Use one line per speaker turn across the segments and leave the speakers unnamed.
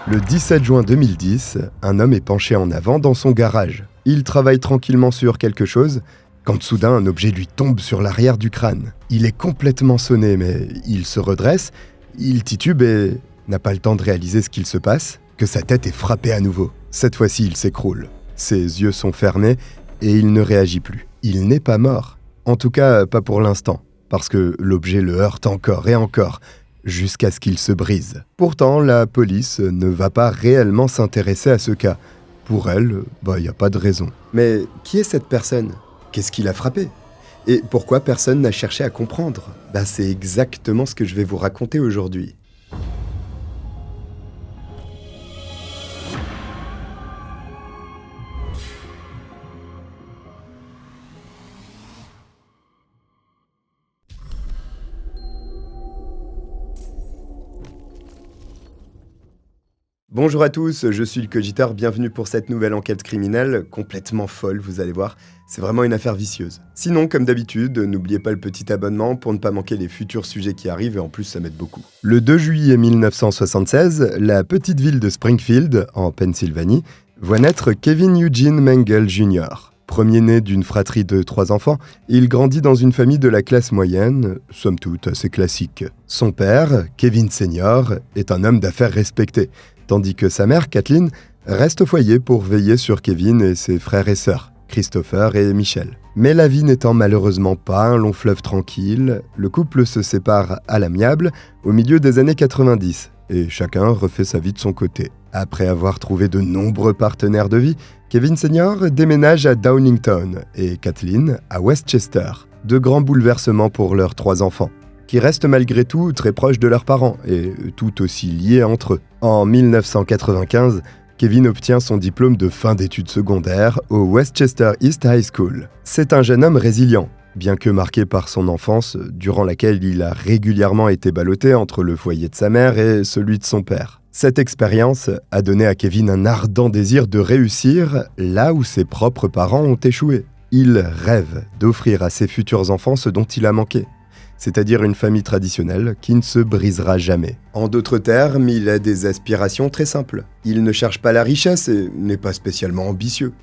Le 17 juin 2010, un homme est penché en avant dans son garage. Il travaille tranquillement sur quelque chose, quand soudain un objet lui tombe sur l'arrière du crâne. Il est complètement sonné, mais il se redresse, il titube et n'a pas le temps de réaliser ce qu'il se passe, que sa tête est frappée à nouveau. Cette fois-ci, il s'écroule. Ses yeux sont fermés et il ne réagit plus. Il n'est pas mort. En tout cas, pas pour l'instant, parce que l'objet le heurte encore et encore, jusqu'à ce qu'il se brise. Pourtant, la police ne va pas réellement s'intéresser à ce cas. Pour elle, il n'y a pas de raison. Mais qui est cette personne ? Qu'est-ce qui l'a frappé ? Et pourquoi personne n'a cherché à comprendre ? C'est exactement ce que je vais vous raconter aujourd'hui. Bonjour à tous, je suis le Cogiteur, bienvenue pour cette nouvelle enquête criminelle, complètement folle, vous allez voir, c'est vraiment une affaire vicieuse. Sinon, comme d'habitude, n'oubliez pas le petit abonnement pour ne pas manquer les futurs sujets qui arrivent et en plus ça m'aide beaucoup. Le 2 juillet 1976, la petite ville de Springfield, en Pennsylvanie, voit naître Kevin Eugene Mengel Jr. Premier-né d'une fratrie de 3 enfants, il grandit dans une famille de la classe moyenne, somme toute assez classique. Son père, Kevin Sr., est un homme d'affaires respecté, tandis que sa mère, Kathleen, reste au foyer pour veiller sur Kevin et ses frères et sœurs, Christopher et Michelle. Mais la vie n'étant malheureusement pas un long fleuve tranquille, le couple se sépare à l'amiable au milieu des années 90, et chacun refait sa vie de son côté. Après avoir trouvé de nombreux partenaires de vie, Kevin Sr. déménage à Downingtown et Kathleen à Westchester. De grands bouleversements pour leurs 3 enfants, qui restent malgré tout très proches de leurs parents et tout aussi liés entre eux. En 1995, Kevin obtient son diplôme de fin d'études secondaires au Westchester East High School. C'est un jeune homme résilient, bien que marqué par son enfance, durant laquelle il a régulièrement été ballotté entre le foyer de sa mère et celui de son père. Cette expérience a donné à Kevin un ardent désir de réussir là où ses propres parents ont échoué. Il rêve d'offrir à ses futurs enfants ce dont il a manqué, c'est-à-dire une famille traditionnelle qui ne se brisera jamais. En d'autres termes, il a des aspirations très simples. Il ne cherche pas la richesse et n'est pas spécialement ambitieux.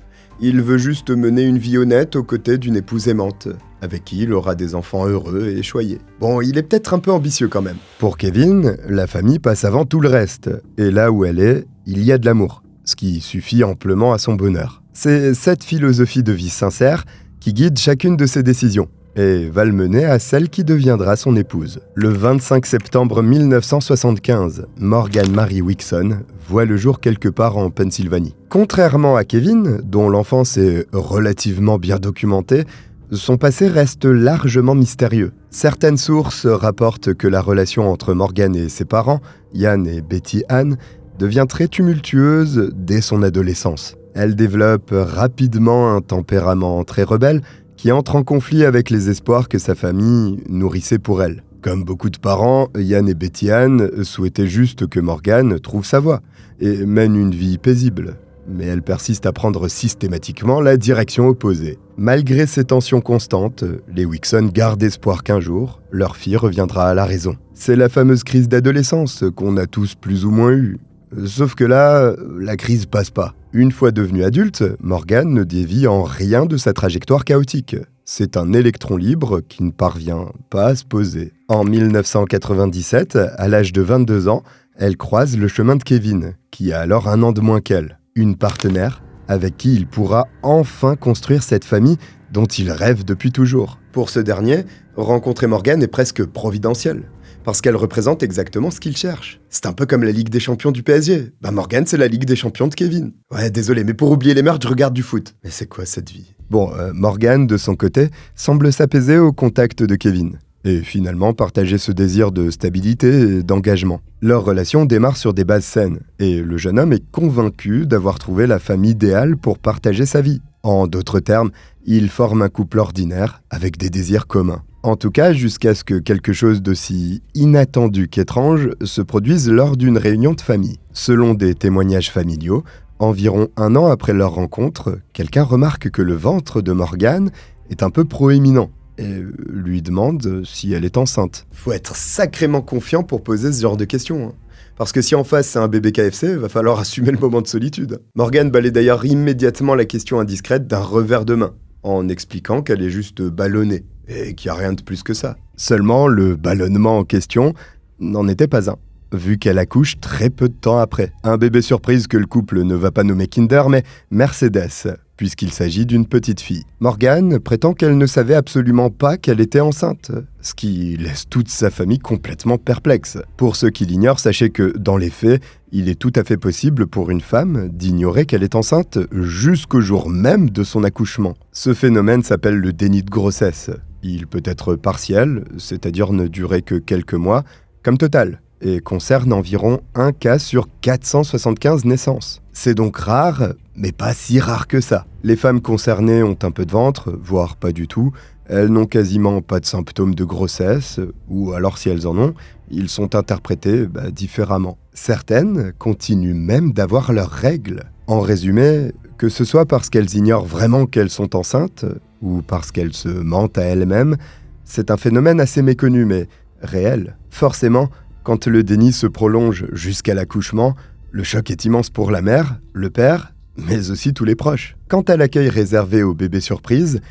Il veut juste mener une vie honnête aux côtés d'une épouse aimante, avec qui il aura des enfants heureux et choyés. Bon, il est peut-être un peu ambitieux quand même. Pour Kevin, la famille passe avant tout le reste, et là où elle est, il y a de l'amour, ce qui suffit amplement à son bonheur. C'est cette philosophie de vie sincère qui guide chacune de ses décisions, et va le mener à celle qui deviendra son épouse. Le 25 septembre 1975, Morgan Mary Wixon voit le jour quelque part en Pennsylvanie. Contrairement à Kevin, dont l'enfance est relativement bien documentée, son passé reste largement mystérieux. Certaines sources rapportent que la relation entre Morgan et ses parents, Ian et Betty Ann, devient très tumultueuse dès son adolescence. Elle développe rapidement un tempérament très rebelle, qui entre en conflit avec les espoirs que sa famille nourrissait pour elle. Comme beaucoup de parents, Ian et Betty Ann souhaitaient juste que Morgan trouve sa voie et mène une vie paisible. Mais elle persiste à prendre systématiquement la direction opposée. Malgré ces tensions constantes, les Wixon gardent espoir qu'un jour, leur fille reviendra à la raison. C'est la fameuse crise d'adolescence qu'on a tous plus ou moins eue. Sauf que là, la crise passe pas. Une fois devenu adulte, Morgan ne dévie en rien de sa trajectoire chaotique. C'est un électron libre qui ne parvient pas à se poser. En 1997, à l'âge de 22 ans, elle croise le chemin de Kevin, qui a alors 1 an de moins qu'elle. Une partenaire avec qui il pourra enfin construire cette famille dont il rêve depuis toujours. Pour ce dernier, rencontrer Morgan est presque providentiel, parce qu'elle représente exactement ce qu'il cherche. C'est un peu comme la Ligue des Champions du PSG. Morgan, c'est la Ligue des Champions de Kevin. Ouais, désolé, mais pour oublier les meurtres, je regarde du foot. Mais c'est quoi cette vie ? Bon, Morgan, de son côté, semble s'apaiser au contact de Kevin, et finalement partager ce désir de stabilité et d'engagement. Leur relation démarre sur des bases saines, et le jeune homme est convaincu d'avoir trouvé la femme idéale pour partager sa vie. En d'autres termes, ils forment un couple ordinaire avec des désirs communs. En tout cas, jusqu'à ce que quelque chose d'aussi inattendu qu'étrange se produise lors d'une réunion de famille. Selon des témoignages familiaux, environ 1 an après leur rencontre, quelqu'un remarque que le ventre de Morgan est un peu proéminent et lui demande si elle est enceinte. Faut être sacrément confiant pour poser ce genre de questions, hein. Parce que si en face c'est un bébé KFC, va falloir assumer le moment de solitude. Morgane balaye d'ailleurs immédiatement la question indiscrète d'un revers de main, en expliquant qu'elle est juste ballonnée, et qu'il n'y a rien de plus que ça. Seulement, le ballonnement en question n'en était pas un, vu qu'elle accouche très peu de temps après. Un bébé surprise que le couple ne va pas nommer Kinder, mais Mercedes, puisqu'il s'agit d'une petite fille. Morgane prétend qu'elle ne savait absolument pas qu'elle était enceinte, ce qui laisse toute sa famille complètement perplexe. Pour ceux qui l'ignorent, sachez que, dans les faits, il est tout à fait possible pour une femme d'ignorer qu'elle est enceinte jusqu'au jour même de son accouchement. Ce phénomène s'appelle le déni de grossesse. Il peut être partiel, c'est-à-dire ne durer que quelques mois, comme total, et concerne environ 1 cas sur 475 naissances. C'est donc rare, mais pas si rare que ça. Les femmes concernées ont un peu de ventre, voire pas du tout. Elles n'ont quasiment pas de symptômes de grossesse, ou alors si elles en ont, ils sont interprétés différemment. Certaines continuent même d'avoir leurs règles. En résumé, que ce soit parce qu'elles ignorent vraiment qu'elles sont enceintes, ou parce qu'elles se mentent à elles-mêmes, c'est un phénomène assez méconnu, mais réel. Forcément, quand le déni se prolonge jusqu'à l'accouchement, le choc est immense pour la mère, le père, mais aussi tous les proches. Quant à l'accueil réservé aux bébés surprises,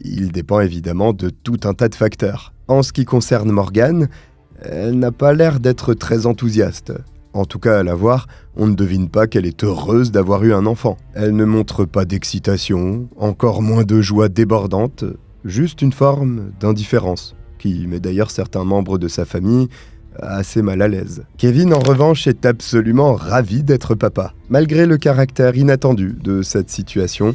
il dépend évidemment de tout un tas de facteurs. En ce qui concerne Morgane, elle n'a pas l'air d'être très enthousiaste. En tout cas, à la voir, on ne devine pas qu'elle est heureuse d'avoir eu un enfant. Elle ne montre pas d'excitation, encore moins de joie débordante, juste une forme d'indifférence, qui met d'ailleurs certains membres de sa famille assez mal à l'aise. Kevin, en revanche, est absolument ravi d'être papa. Malgré le caractère inattendu de cette situation,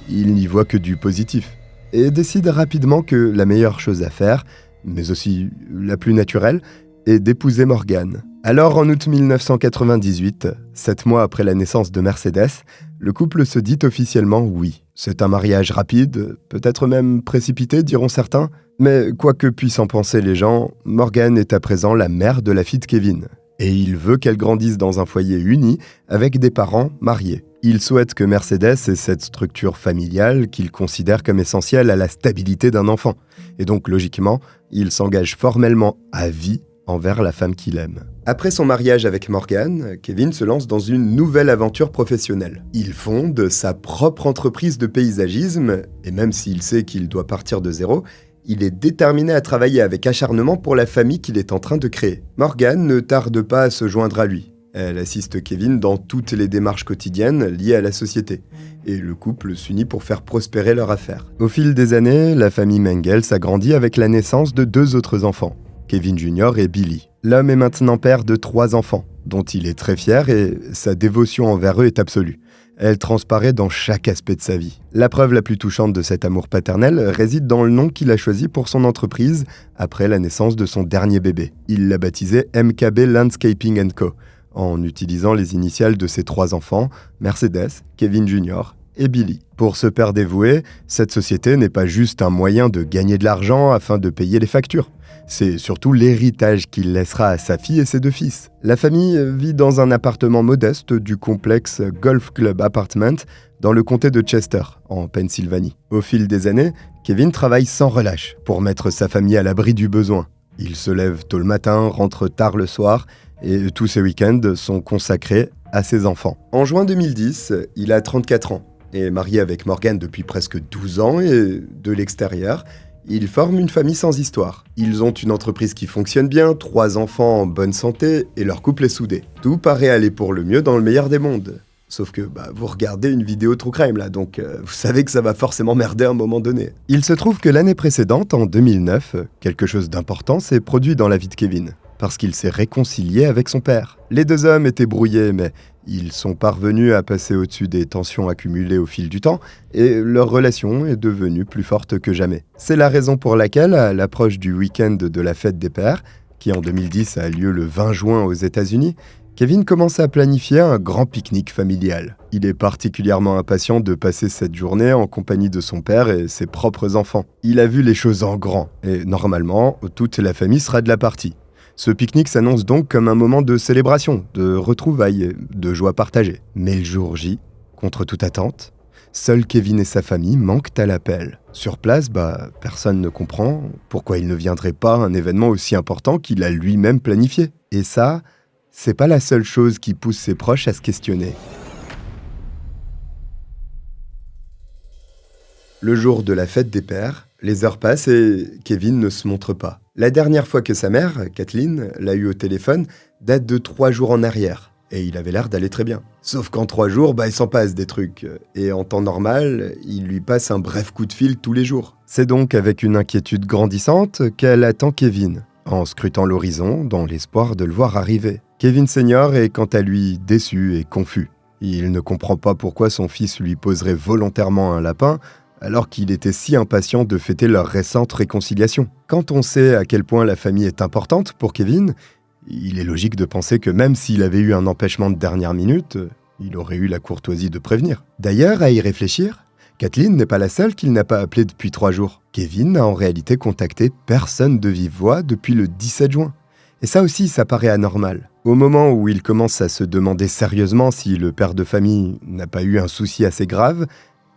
il n'y voit que du positif, et décide rapidement que la meilleure chose à faire, mais aussi la plus naturelle, est d'épouser Morgane. Alors, en août 1998, 7 mois après la naissance de Mercedes, le couple se dit officiellement oui. C'est un mariage rapide, peut-être même précipité, diront certains, mais quoi que puissent en penser les gens, Morgane est à présent la mère de la fille de Kevin. Et il veut qu'elle grandisse dans un foyer uni avec des parents mariés. Il souhaite que Mercedes ait cette structure familiale qu'il considère comme essentielle à la stabilité d'un enfant. Et donc, logiquement, il s'engage formellement à vie envers la femme qu'il aime. Après son mariage avec Morgane, Kevin se lance dans une nouvelle aventure professionnelle. Il fonde sa propre entreprise de paysagisme, et même s'il sait qu'il doit partir de zéro, il est déterminé à travailler avec acharnement pour la famille qu'il est en train de créer. Morgane ne tarde pas à se joindre à lui. Elle assiste Kevin dans toutes les démarches quotidiennes liées à la société, et le couple s'unit pour faire prospérer leur affaire. Au fil des années, la famille Mengel s'agrandit avec la naissance de 2 autres enfants, Kevin Jr. et Billy. L'homme est maintenant père de 3 enfants, dont il est très fier et sa dévotion envers eux est absolue. Elle transparaît dans chaque aspect de sa vie. La preuve la plus touchante de cet amour paternel réside dans le nom qu'il a choisi pour son entreprise après la naissance de son dernier bébé. Il l'a baptisé MKB Landscaping & Co., en utilisant les initiales de ses 3 enfants, Mercedes, Kevin Jr. et Billy. Pour ce père dévoué, cette société n'est pas juste un moyen de gagner de l'argent afin de payer les factures. C'est surtout l'héritage qu'il laissera à sa fille et ses 2 fils. La famille vit dans un appartement modeste du complexe Golf Club Apartment dans le comté de Chester, en Pennsylvanie. Au fil des années, Kevin travaille sans relâche pour mettre sa famille à l'abri du besoin. Il se lève tôt le matin, rentre tard le soir, et tous ses week-ends sont consacrés à ses enfants. En juin 2010, il a 34 ans, est marié avec Morgane depuis presque 12 ans et, de l'extérieur, ils forment une famille sans histoire. Ils ont une entreprise qui fonctionne bien, 3 enfants en bonne santé et leur couple est soudé. Tout paraît aller pour le mieux dans le meilleur des mondes. Sauf que vous regardez une vidéo true crime là, donc vous savez que ça va forcément merder à un moment donné. Il se trouve que l'année précédente, en 2009, quelque chose d'important s'est produit dans la vie de Kevin, parce qu'il s'est réconcilié avec son père. Les 2 hommes étaient brouillés, mais ils sont parvenus à passer au-dessus des tensions accumulées au fil du temps, et leur relation est devenue plus forte que jamais. C'est la raison pour laquelle, à l'approche du week-end de la fête des pères, qui en 2010 a lieu le 20 juin aux États-Unis, Kevin commence à planifier un grand pique-nique familial. Il est particulièrement impatient de passer cette journée en compagnie de son père et ses propres enfants. Il a vu les choses en grand, et normalement, toute la famille sera de la partie. Ce pique-nique s'annonce donc comme un moment de célébration, de retrouvailles, de joie partagée. Mais le jour J, contre toute attente, seuls Kevin et sa famille manquent à l'appel. Sur place, personne ne comprend pourquoi il ne viendrait pas à un événement aussi important qu'il a lui-même planifié. Et ça, c'est pas la seule chose qui pousse ses proches à se questionner. Le jour de la fête des pères, les heures passent et Kevin ne se montre pas. La dernière fois que sa mère, Kathleen, l'a eu au téléphone date de 3 jours en arrière. Et il avait l'air d'aller très bien. Sauf qu'en 3 jours, il s'en passe des trucs. Et en temps normal, il lui passe un bref coup de fil tous les jours. C'est donc avec une inquiétude grandissante qu'elle attend Kevin, en scrutant l'horizon dans l'espoir de le voir arriver. Kevin Senior est quant à lui déçu et confus. Il ne comprend pas pourquoi son fils lui poserait volontairement un lapin, alors qu'il était si impatient de fêter leur récente réconciliation. Quand on sait à quel point la famille est importante pour Kevin, il est logique de penser que même s'il avait eu un empêchement de dernière minute, il aurait eu la courtoisie de prévenir. D'ailleurs, à y réfléchir, Kathleen n'est pas la seule qu'il n'a pas appelée depuis 3 jours. Kevin n'a en réalité contacté personne de vive voix depuis le 17 juin. Et ça aussi, ça paraît anormal. Au moment où il commence à se demander sérieusement si le père de famille n'a pas eu un souci assez grave,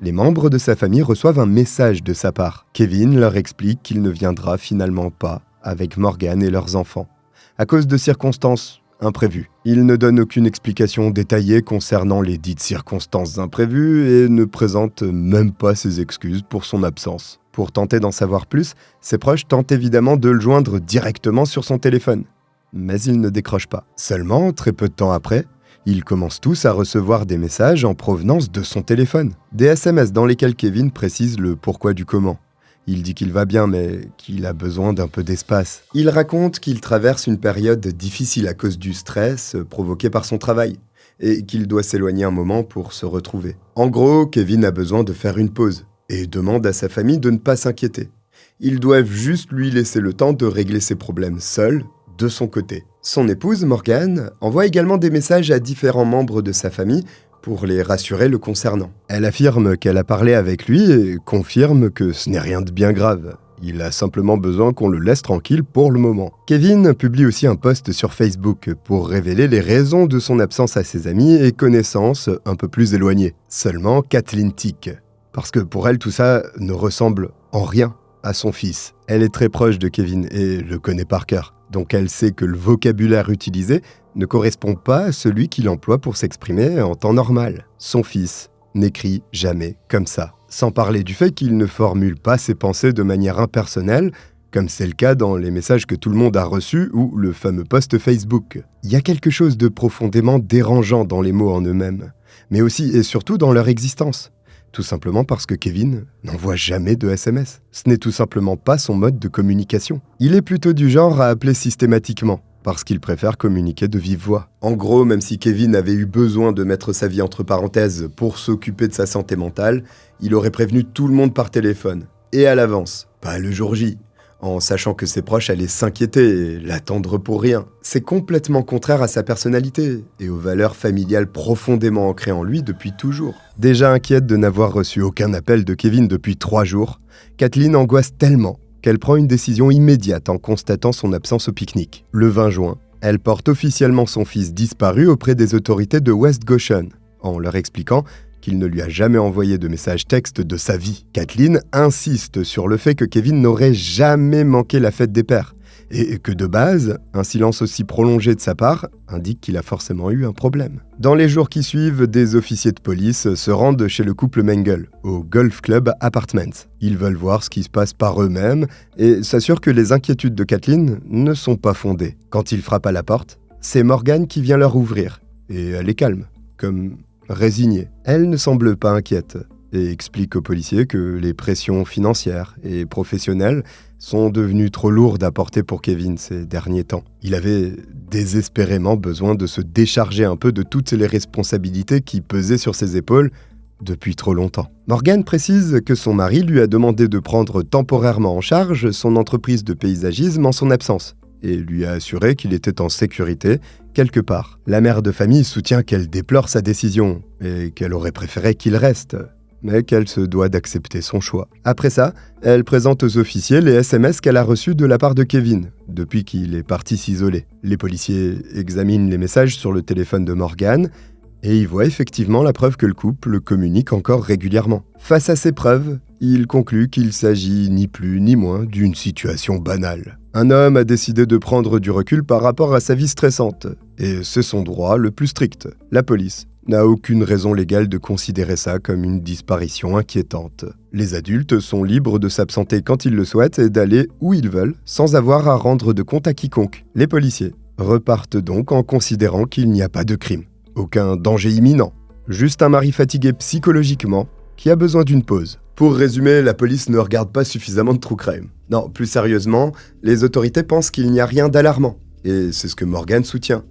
les membres de sa famille reçoivent un message de sa part. Kevin leur explique qu'il ne viendra finalement pas avec Morgan et leurs enfants, à cause de circonstances imprévues. Il ne donne aucune explication détaillée concernant les dites circonstances imprévues et ne présente même pas ses excuses pour son absence. Pour tenter d'en savoir plus, ses proches tentent évidemment de le joindre directement sur son téléphone. Mais il ne décroche pas. Seulement, très peu de temps après, ils commencent tous à recevoir des messages en provenance de son téléphone. Des SMS dans lesquels Kevin précise le pourquoi du comment. Il dit qu'il va bien, mais qu'il a besoin d'un peu d'espace. Il raconte qu'il traverse une période difficile à cause du stress provoqué par son travail, et qu'il doit s'éloigner un moment pour se retrouver. En gros, Kevin a besoin de faire une pause, et demande à sa famille de ne pas s'inquiéter. Ils doivent juste lui laisser le temps de régler ses problèmes seul, de son côté. Son épouse, Morgan, envoie également des messages à différents membres de sa famille pour les rassurer le concernant. Elle affirme qu'elle a parlé avec lui et confirme que ce n'est rien de bien grave. Il a simplement besoin qu'on le laisse tranquille pour le moment. Kevin publie aussi un post sur Facebook pour révéler les raisons de son absence à ses amis et connaissances un peu plus éloignés. Seulement Kathleen tique. Parce que pour elle, tout ça ne ressemble en rien à son fils. Elle est très proche de Kevin et le connaît par cœur. Donc elle sait que le vocabulaire utilisé ne correspond pas à celui qu'il emploie pour s'exprimer en temps normal. Son fils n'écrit jamais comme ça. Sans parler du fait qu'il ne formule pas ses pensées de manière impersonnelle, comme c'est le cas dans les messages que tout le monde a reçus ou le fameux post Facebook. Il y a quelque chose de profondément dérangeant dans les mots en eux-mêmes, mais aussi et surtout dans leur existence. Tout simplement parce que Kevin n'envoie jamais de SMS. Ce n'est tout simplement pas son mode de communication. Il est plutôt du genre à appeler systématiquement, parce qu'il préfère communiquer de vive voix. En gros, même si Kevin avait eu besoin de mettre sa vie entre parenthèses pour s'occuper de sa santé mentale, il aurait prévenu tout le monde par téléphone, et à l'avance, pas le jour J, en sachant que ses proches allaient s'inquiéter et l'attendre pour rien. C'est complètement contraire à sa personnalité et aux valeurs familiales profondément ancrées en lui depuis toujours. Déjà inquiète de n'avoir reçu aucun appel de Kevin depuis 3 jours, Kathleen angoisse tellement qu'elle prend une décision immédiate en constatant son absence au pique-nique. Le 20 juin, elle porte officiellement son fils disparu auprès des autorités de West Goshen, en leur expliquant qu'il ne lui a jamais envoyé de message texte de sa vie. Kathleen insiste sur le fait que Kevin n'aurait jamais manqué la fête des pères, et que de base, un silence aussi prolongé de sa part indique qu'il a forcément eu un problème. Dans les jours qui suivent, des officiers de police se rendent chez le couple Mengel, au Golf Club Apartments. Ils veulent voir ce qui se passe par eux-mêmes et s'assurent que les inquiétudes de Kathleen ne sont pas fondées. Quand ils frappent à la porte, c'est Morgan qui vient leur ouvrir, et elle est calme, comme résignée. Elle ne semble pas inquiète et explique aux policiers que les pressions financières et professionnelles sont devenues trop lourdes à porter pour Kevin ces derniers temps. Il avait désespérément besoin de se décharger un peu de toutes les responsabilités qui pesaient sur ses épaules depuis trop longtemps. Morgan précise que son mari lui a demandé de prendre temporairement en charge son entreprise de paysagisme en son absence et lui a assuré qu'il était en sécurité quelque part. La mère de famille soutient qu'elle déplore sa décision et qu'elle aurait préféré qu'il reste, mais qu'elle se doit d'accepter son choix. Après ça, elle présente aux officiers les SMS qu'elle a reçus de la part de Kevin, depuis qu'il est parti s'isoler. Les policiers examinent les messages sur le téléphone de Morgan et y voient effectivement la preuve que le couple communique encore régulièrement. Face à ces preuves, il conclut qu'il s'agit ni plus ni moins d'une situation banale. Un homme a décidé de prendre du recul par rapport à sa vie stressante, et c'est son droit le plus strict. La police n'a aucune raison légale de considérer ça comme une disparition inquiétante. Les adultes sont libres de s'absenter quand ils le souhaitent et d'aller où ils veulent, sans avoir à rendre de compte à quiconque. Les policiers repartent donc en considérant qu'il n'y a pas de crime, aucun danger imminent, juste un mari fatigué psychologiquement qui a besoin d'une pause. Pour résumer, la police ne regarde pas suffisamment de true crime. Non, plus sérieusement, les autorités pensent qu'il n'y a rien d'alarmant, et c'est ce que Morgan soutient.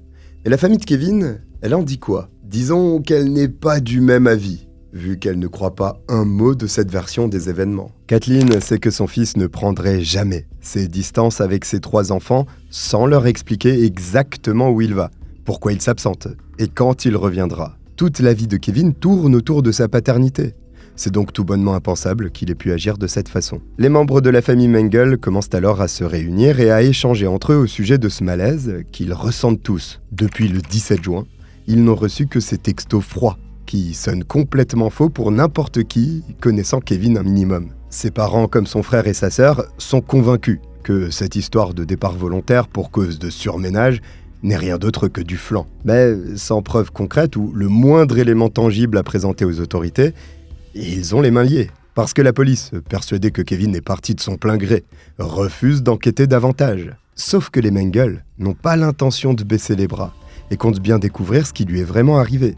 Et la famille de Kevin, elle en dit quoi ? Disons qu'elle n'est pas du même avis, vu qu'elle ne croit pas un mot de cette version des événements. Kathleen sait que son fils ne prendrait jamais ses distances avec ses 3 enfants sans leur expliquer exactement où il va, pourquoi il s'absente et quand il reviendra. Toute la vie de Kevin tourne autour de sa paternité. C'est donc tout bonnement impensable qu'il ait pu agir de cette façon. Les membres de la famille Mengel commencent alors à se réunir et à échanger entre eux au sujet de ce malaise qu'ils ressentent tous. Depuis le 17 juin, ils n'ont reçu que ces textos froids, qui sonnent complètement faux pour n'importe qui connaissant Kevin un minimum. Ses parents, comme son frère et sa sœur, sont convaincus que cette histoire de départ volontaire pour cause de surménage n'est rien d'autre que du flan. Mais sans preuve concrète ou le moindre élément tangible à présenter aux autorités, ils ont les mains liées. Parce que la police, persuadée que Kevin est parti de son plein gré, refuse d'enquêter davantage. Sauf que les Mengel n'ont pas l'intention de baisser les bras et comptent bien découvrir ce qui lui est vraiment arrivé,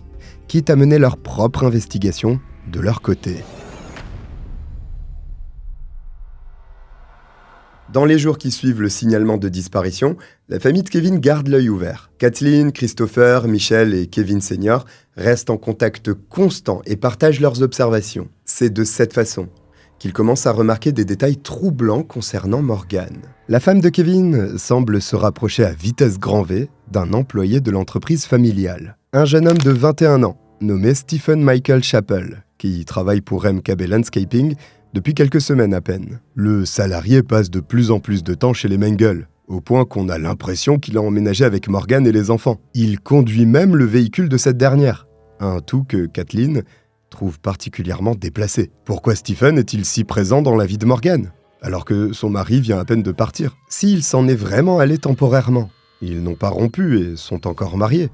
quitte à mener leur propre investigation de leur côté. Dans les jours qui suivent le signalement de disparition, la famille de Kevin garde l'œil ouvert. Kathleen, Christopher, Michel et Kevin Senior restent en contact constant et partagent leurs observations. C'est de cette façon qu'ils commencent à remarquer des détails troublants concernant Morgan. La femme de Kevin semble se rapprocher à vitesse grand V d'un employé de l'entreprise familiale. Un jeune homme de 21 ans, nommé Stephen Michael Chappell, qui travaille pour MKB Landscaping depuis quelques semaines à peine. Le salarié passe de plus en plus de temps chez les Mengel, au point qu'on a l'impression qu'il a emménagé avec Morgan et les enfants. Il conduit même le véhicule de cette dernière, un tout que Kathleen trouve particulièrement déplacé. Pourquoi Stephen est-il si présent dans la vie de Morgan, alors que son mari vient à peine de partir ? S'il s'en est vraiment allé temporairement, ils n'ont pas rompu et sont encore mariés.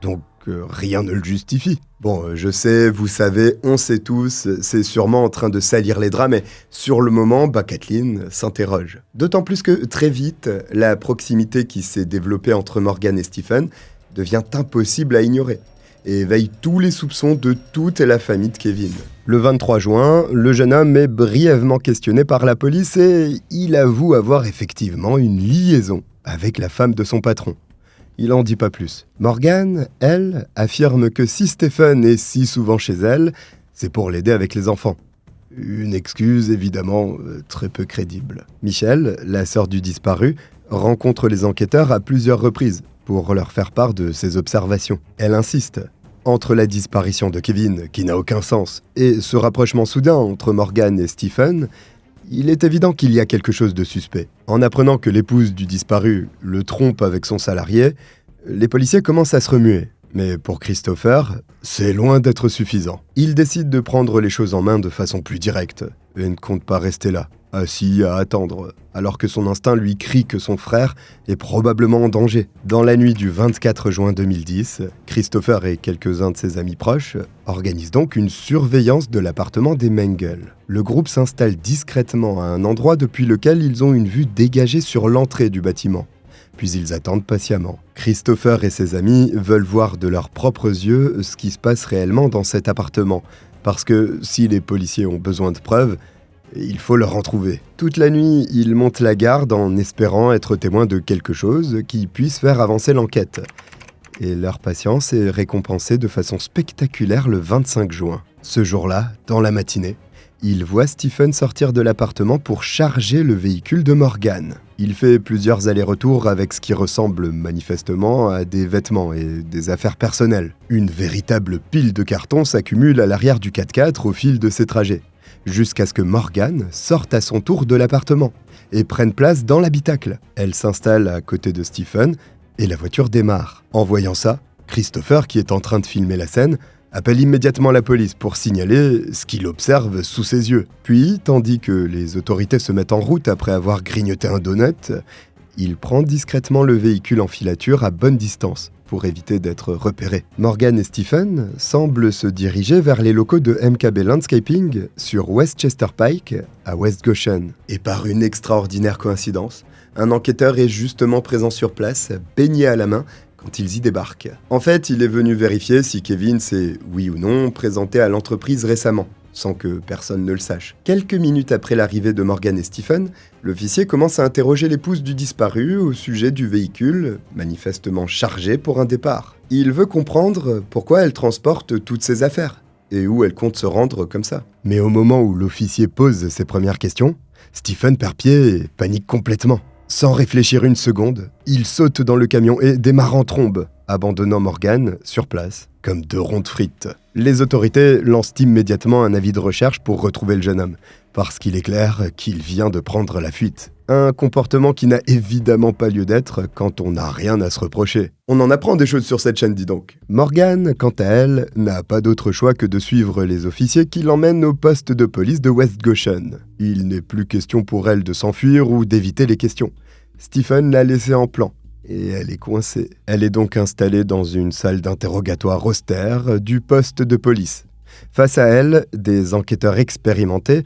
Donc rien ne le justifie. Bon, je sais, vous savez, on sait tous, c'est sûrement en train de salir les draps, mais sur le moment, Kathleen s'interroge. D'autant plus que très vite, la proximité qui s'est développée entre Morgan et Stephen devient impossible à ignorer et éveille tous les soupçons de toute la famille de Kevin. Le 23 juin, le jeune homme est brièvement questionné par la police et il avoue avoir effectivement une liaison avec la femme de son patron. Il en dit pas plus. Morgan, elle, affirme que si Stephen est si souvent chez elle, c'est pour l'aider avec les enfants. Une excuse évidemment très peu crédible. Michelle, la sœur du disparu, rencontre les enquêteurs à plusieurs reprises pour leur faire part de ses observations. Elle insiste. Entre la disparition de Kevin, qui n'a aucun sens, et ce rapprochement soudain entre Morgan et Stephen, il est évident qu'il y a quelque chose de suspect. En apprenant que l'épouse du disparu le trompe avec son salarié, les policiers commencent à se remuer. Mais pour Christopher, c'est loin d'être suffisant. Il décide de prendre les choses en main de façon plus directe et ne compte pas rester là, assis à attendre, alors que son instinct lui crie que son frère est probablement en danger. Dans la nuit du 24 juin 2010, Christopher et quelques-uns de ses amis proches organisent donc une surveillance de l'appartement des Mengel. Le groupe s'installe discrètement à un endroit depuis lequel ils ont une vue dégagée sur l'entrée du bâtiment. Puis ils attendent patiemment. Christopher et ses amis veulent voir de leurs propres yeux ce qui se passe réellement dans cet appartement, parce que si les policiers ont besoin de preuves, il faut leur en trouver. Toute la nuit, ils montent la garde en espérant être témoins de quelque chose qui puisse faire avancer l'enquête. Et leur patience est récompensée de façon spectaculaire le 25 juin. Ce jour-là, dans la matinée, ils voient Stephen sortir de l'appartement pour charger le véhicule de Morgan. Il fait plusieurs allers-retours avec ce qui ressemble manifestement à des vêtements et des affaires personnelles. Une véritable pile de cartons s'accumule à l'arrière du 4x4 au fil de ses trajets, jusqu'à ce que Morgan sorte à son tour de l'appartement et prenne place dans l'habitacle. Elle s'installe à côté de Stephen et la voiture démarre. En voyant ça, Christopher, qui est en train de filmer la scène, appelle immédiatement la police pour signaler ce qu'il observe sous ses yeux. Puis, tandis que les autorités se mettent en route après avoir grignoté un donut, Il prend discrètement le véhicule en filature à bonne distance pour éviter d'être repéré. Morgan et Stephen semblent se diriger vers les locaux de MKB Landscaping sur Westchester Pike à West Goshen. Et par une extraordinaire coïncidence, un enquêteur est justement présent sur place, peigné à la main, quand ils y débarquent. En fait, il est venu vérifier si Kevin s'est, oui ou non, présenté à l'entreprise récemment, sans que personne ne le sache. Quelques minutes après l'arrivée de Morgan et Stephen, l'officier commence à interroger l'épouse du disparu au sujet du véhicule, manifestement chargé pour un départ. Il veut comprendre pourquoi elle transporte toutes ses affaires, et où elle compte se rendre comme ça. Mais au moment où l'officier pose ses premières questions, Stephen perd pied et panique complètement. Sans réfléchir une seconde, il saute dans le camion et démarre en trombe, abandonnant Morgan sur place, comme deux rondes frites. Les autorités lancent immédiatement un avis de recherche pour retrouver le jeune homme, parce qu'il est clair qu'il vient de prendre la fuite. Un comportement qui n'a évidemment pas lieu d'être quand on n'a rien à se reprocher. On en apprend des choses sur cette chaîne, dis donc. Morgan, quant à elle, n'a pas d'autre choix que de suivre les officiers qui l'emmènent au poste de police de West Goshen. Il n'est plus question pour elle de s'enfuir ou d'éviter les questions. Stephen l'a laissée en plan, et elle est coincée. Elle est donc installée dans une salle d'interrogatoire austère du poste de police. Face à elle, des enquêteurs expérimentés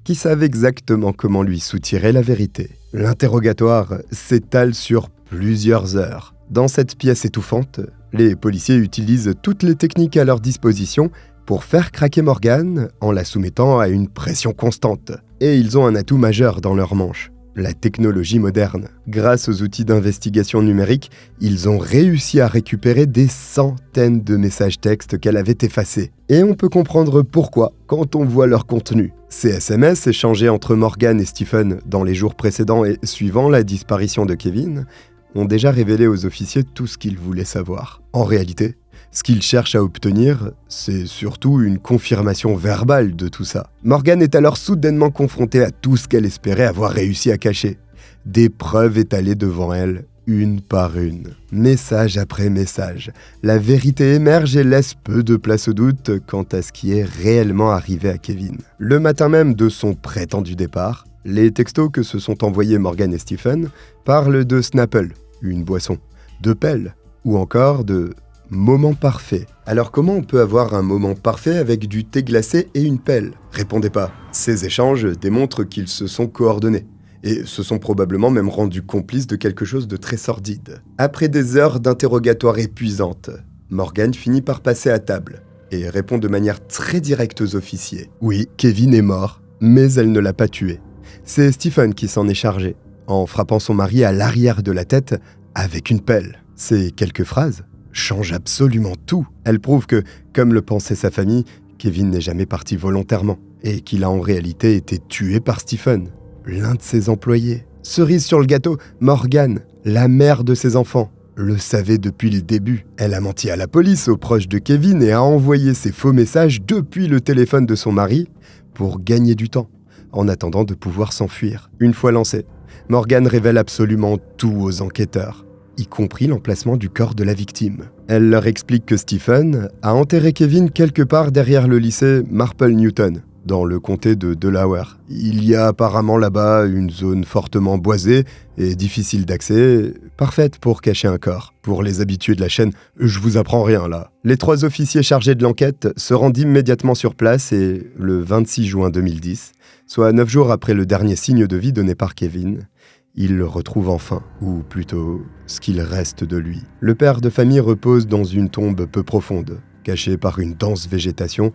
qui savent exactement comment lui soutirer la vérité. L'interrogatoire s'étale sur plusieurs heures. Dans cette pièce étouffante, les policiers utilisent toutes les techniques à leur disposition pour faire craquer Morgan en la soumettant à une pression constante. Et ils ont un atout majeur dans leur manche: la technologie moderne. Grâce aux outils d'investigation numérique, ils ont réussi à récupérer des centaines de messages textes qu'elle avait effacés. Et on peut comprendre pourquoi quand on voit leur contenu. Ces SMS échangés entre Morgan et Stephen dans les jours précédents et suivant la disparition de Kevin ont déjà révélé aux officiers tout ce qu'ils voulaient savoir. En réalité, ce qu'ils cherchent à obtenir, c'est surtout une confirmation verbale de tout ça. Morgan est alors soudainement confrontée à tout ce qu'elle espérait avoir réussi à cacher. Des preuves étalées devant elle, une par une. Message après message. La vérité émerge et laisse peu de place au doute quant à ce qui est réellement arrivé à Kevin. Le matin même de son prétendu départ, les textos que se sont envoyés Morgan et Stephen parlent de Snapple, une boisson, de pelle, ou encore de moment parfait. Alors comment on peut avoir un moment parfait avec du thé glacé et une pelle? Répondez pas. Ces échanges démontrent qu'ils se sont coordonnés et se sont probablement même rendus complices de quelque chose de très sordide. Après des heures d'interrogatoire épuisantes, Morgan finit par passer à table et répond de manière très directe aux officiers. Oui, Kevin est mort, mais elle ne l'a pas tué. C'est Stephen qui s'en est chargé, en frappant son mari à l'arrière de la tête avec une pelle. Ces quelques phrases change absolument tout. Elle prouve que, comme le pensait sa famille, Kevin n'est jamais parti volontairement et qu'il a en réalité été tué par Stephen, l'un de ses employés. Cerise sur le gâteau, Morgan, la mère de ses enfants, le savait depuis le début. Elle a menti à la police, aux proches de Kevin, et a envoyé ses faux messages depuis le téléphone de son mari pour gagner du temps, en attendant de pouvoir s'enfuir. Une fois lancée, Morgan révèle absolument tout aux enquêteurs, y compris l'emplacement du corps de la victime. Elle leur explique que Stephen a enterré Kevin quelque part derrière le lycée Marple Newton, dans le comté de Delaware. Il y a apparemment là-bas une zone fortement boisée et difficile d'accès, parfaite pour cacher un corps. Pour les habitués de la chaîne, je vous apprends rien là. Les 3 officiers chargés de l'enquête se rendent immédiatement sur place et, le 26 juin 2010, soit 9 jours après le dernier signe de vie donné par Kevin, il le retrouve enfin, ou plutôt, ce qu'il reste de lui. Le père de famille repose dans une tombe peu profonde, cachée par une dense végétation,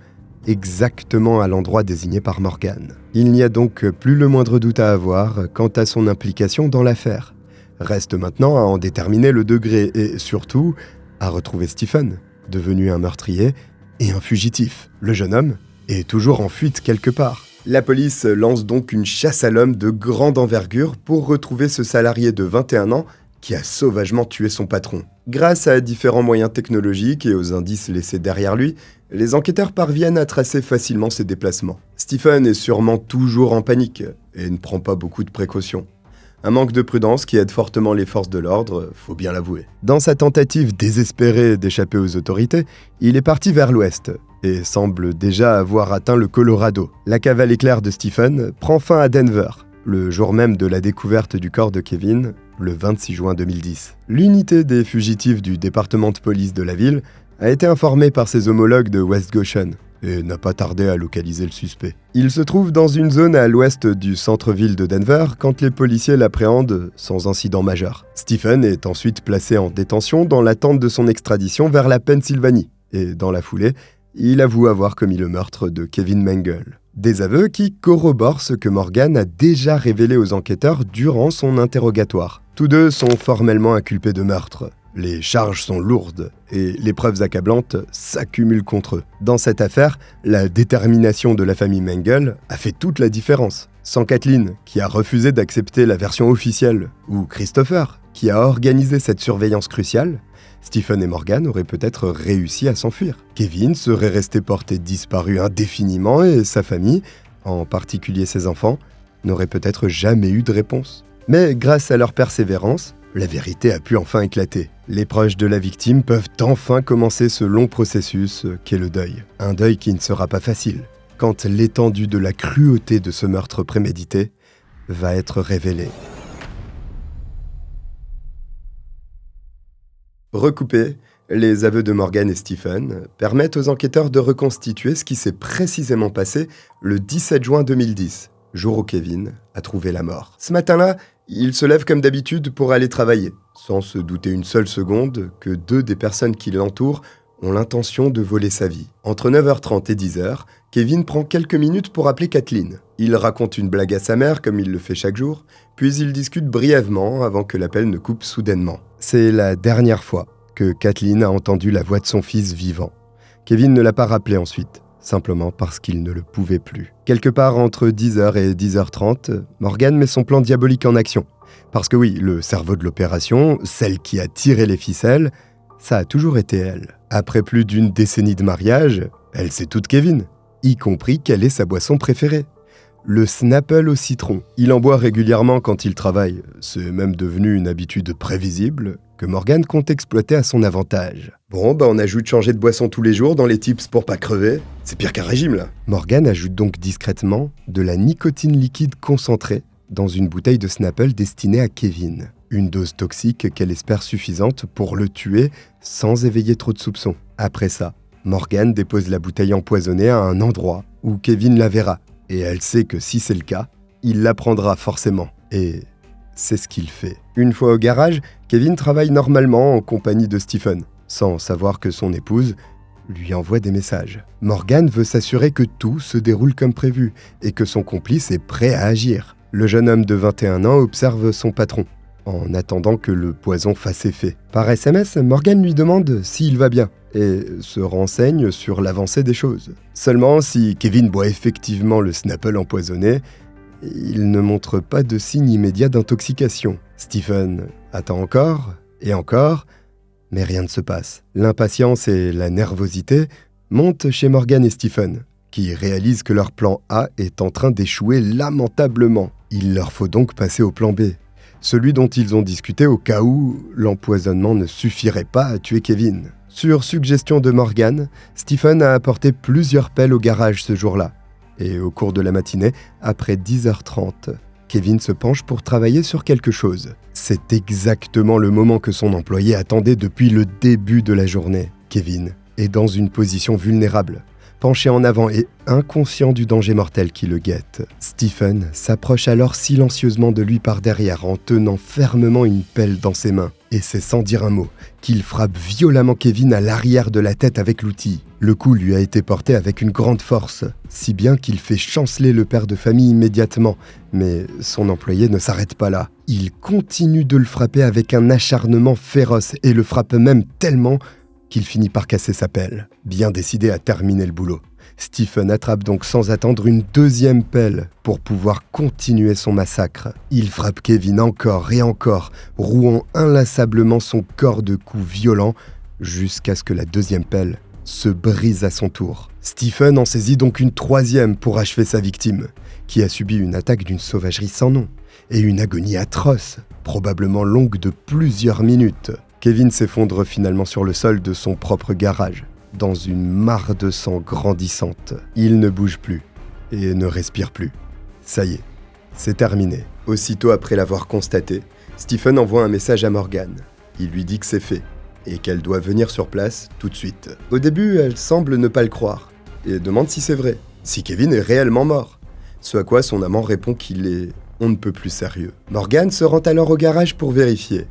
exactement à l'endroit désigné par Morgan. Il n'y a donc plus le moindre doute à avoir quant à son implication dans l'affaire. Reste maintenant à en déterminer le degré et, surtout, à retrouver Stephen, devenu un meurtrier et un fugitif. Le jeune homme est toujours en fuite quelque part. La police lance donc une chasse à l'homme de grande envergure pour retrouver ce salarié de 21 ans qui a sauvagement tué son patron. Grâce à différents moyens technologiques et aux indices laissés derrière lui, les enquêteurs parviennent à tracer facilement ses déplacements. Stephen est sûrement toujours en panique et ne prend pas beaucoup de précautions. Un manque de prudence qui aide fortement les forces de l'ordre, faut bien l'avouer. Dans sa tentative désespérée d'échapper aux autorités, il est parti vers l'ouest et semble déjà avoir atteint le Colorado. La cavale éclair de Stephen prend fin à Denver, le jour même de la découverte du corps de Kevin, le 26 juin 2010. L'unité des fugitifs du département de police de la ville a été informée par ses homologues de West Goshen et n'a pas tardé à localiser le suspect. Il se trouve dans une zone à l'ouest du centre-ville de Denver quand les policiers l'appréhendent sans incident majeur. Stephen est ensuite placé en détention dans l'attente de son extradition vers la Pennsylvanie et dans la foulée, il avoue avoir commis le meurtre de Kevin Mengel. Des aveux qui corroborent ce que Morgan a déjà révélé aux enquêteurs durant son interrogatoire. Tous deux sont formellement inculpés de meurtre. Les charges sont lourdes et les preuves accablantes s'accumulent contre eux. Dans cette affaire, la détermination de la famille Mengel a fait toute la différence. Sans Kathleen, qui a refusé d'accepter la version officielle, ou Christopher, qui a organisé cette surveillance cruciale, Stephen et Morgan auraient peut-être réussi à s'enfuir. Kevin serait resté porté disparu indéfiniment et sa famille, en particulier ses enfants, n'aurait peut-être jamais eu de réponse. Mais grâce à leur persévérance, la vérité a pu enfin éclater. Les proches de la victime peuvent enfin commencer ce long processus qu'est le deuil. Un deuil qui ne sera pas facile, quand l'étendue de la cruauté de ce meurtre prémédité va être révélée. Recoupés, les aveux de Morgan et Stephen permettent aux enquêteurs de reconstituer ce qui s'est précisément passé le 17 juin 2010, jour où Kevin a trouvé la mort. Ce matin-là, il se lève comme d'habitude pour aller travailler, sans se douter une seule seconde que deux des personnes qui l'entourent ont l'intention de voler sa vie. Entre 9h30 et 10h, Kevin prend quelques minutes pour appeler Kathleen. Il raconte une blague à sa mère, comme il le fait chaque jour, puis ils discutent brièvement avant que l'appel ne coupe soudainement. C'est la dernière fois que Kathleen a entendu la voix de son fils vivant. Kevin ne l'a pas rappelé ensuite, simplement parce qu'il ne le pouvait plus. Quelque part entre 10h et 10h30, Morgan met son plan diabolique en action. Parce que oui, le cerveau de l'opération, celle qui a tiré les ficelles, ça a toujours été elle. Après plus d'une décennie de mariage, elle sait tout de Kevin, y compris quelle est sa boisson préférée. Le Snapple au citron. Il en boit régulièrement quand il travaille. C'est même devenu une habitude prévisible que Morgan compte exploiter à son avantage. Bon, on ajoute de changer de boisson tous les jours dans les tips pour pas crever. C'est pire qu'un régime, là. Morgan ajoute donc discrètement de la nicotine liquide concentrée dans une bouteille de Snapple destinée à Kevin. Une dose toxique qu'elle espère suffisante pour le tuer sans éveiller trop de soupçons. Après ça, Morgan dépose la bouteille empoisonnée à un endroit où Kevin la verra. Et elle sait que si c'est le cas, il la prendra forcément. Et c'est ce qu'il fait. Une fois au garage, Kevin travaille normalement en compagnie de Stephen, sans savoir que son épouse lui envoie des messages. Morgan veut s'assurer que tout se déroule comme prévu et que son complice est prêt à agir. Le jeune homme de 21 ans observe son patron, en attendant que le poison fasse effet. Par SMS, Morgan lui demande s'il va bien et se renseigne sur l'avancée des choses. Seulement, si Kevin boit effectivement le Snapple empoisonné, il ne montre pas de signe immédiat d'intoxication. Stephen attend encore, mais rien ne se passe. L'impatience et la nervosité montent chez Morgan et Stephen, qui réalisent que leur plan A est en train d'échouer lamentablement. Il leur faut donc passer au plan B, celui dont ils ont discuté au cas où l'empoisonnement ne suffirait pas à tuer Kevin. Sur suggestion de Morgan, Stephen a apporté plusieurs pelles au garage ce jour-là. Et au cours de la matinée, après 10h30, Kevin se penche pour travailler sur quelque chose. C'est exactement le moment que son employé attendait depuis le début de la journée. Kevin est dans une position vulnérable, penché en avant et inconscient du danger mortel qui le guette. Stephen s'approche alors silencieusement de lui par derrière en tenant fermement une pelle dans ses mains. Et c'est sans dire un mot qu'il frappe violemment Kevin à l'arrière de la tête avec l'outil. Le coup lui a été porté avec une grande force, si bien qu'il fait chanceler le père de famille immédiatement. Mais son employé ne s'arrête pas là. Il continue de le frapper avec un acharnement féroce et le frappe même tellement qu'il finit par casser sa pelle. Bien décidé à terminer le boulot, Stephen attrape donc sans attendre une deuxième pelle pour pouvoir continuer son massacre. Il frappe Kevin encore et encore, rouant inlassablement son corps de coups violents jusqu'à ce que la deuxième pelle se brise à son tour. Stephen en saisit donc une troisième pour achever sa victime, qui a subi une attaque d'une sauvagerie sans nom et une agonie atroce, probablement longue de plusieurs minutes. Kevin s'effondre finalement sur le sol de son propre garage, dans une mare de sang grandissante. Il ne bouge plus et ne respire plus. Ça y est, c'est terminé. Aussitôt après l'avoir constaté, Stephen envoie un message à Morgan. Il lui dit que c'est fait et qu'elle doit venir sur place tout de suite. Au début, elle semble ne pas le croire et demande si c'est vrai, si Kevin est réellement mort. Ce à quoi son amant répond qu'il est on ne peut plus sérieux. Morgan se rend alors au garage pour vérifier.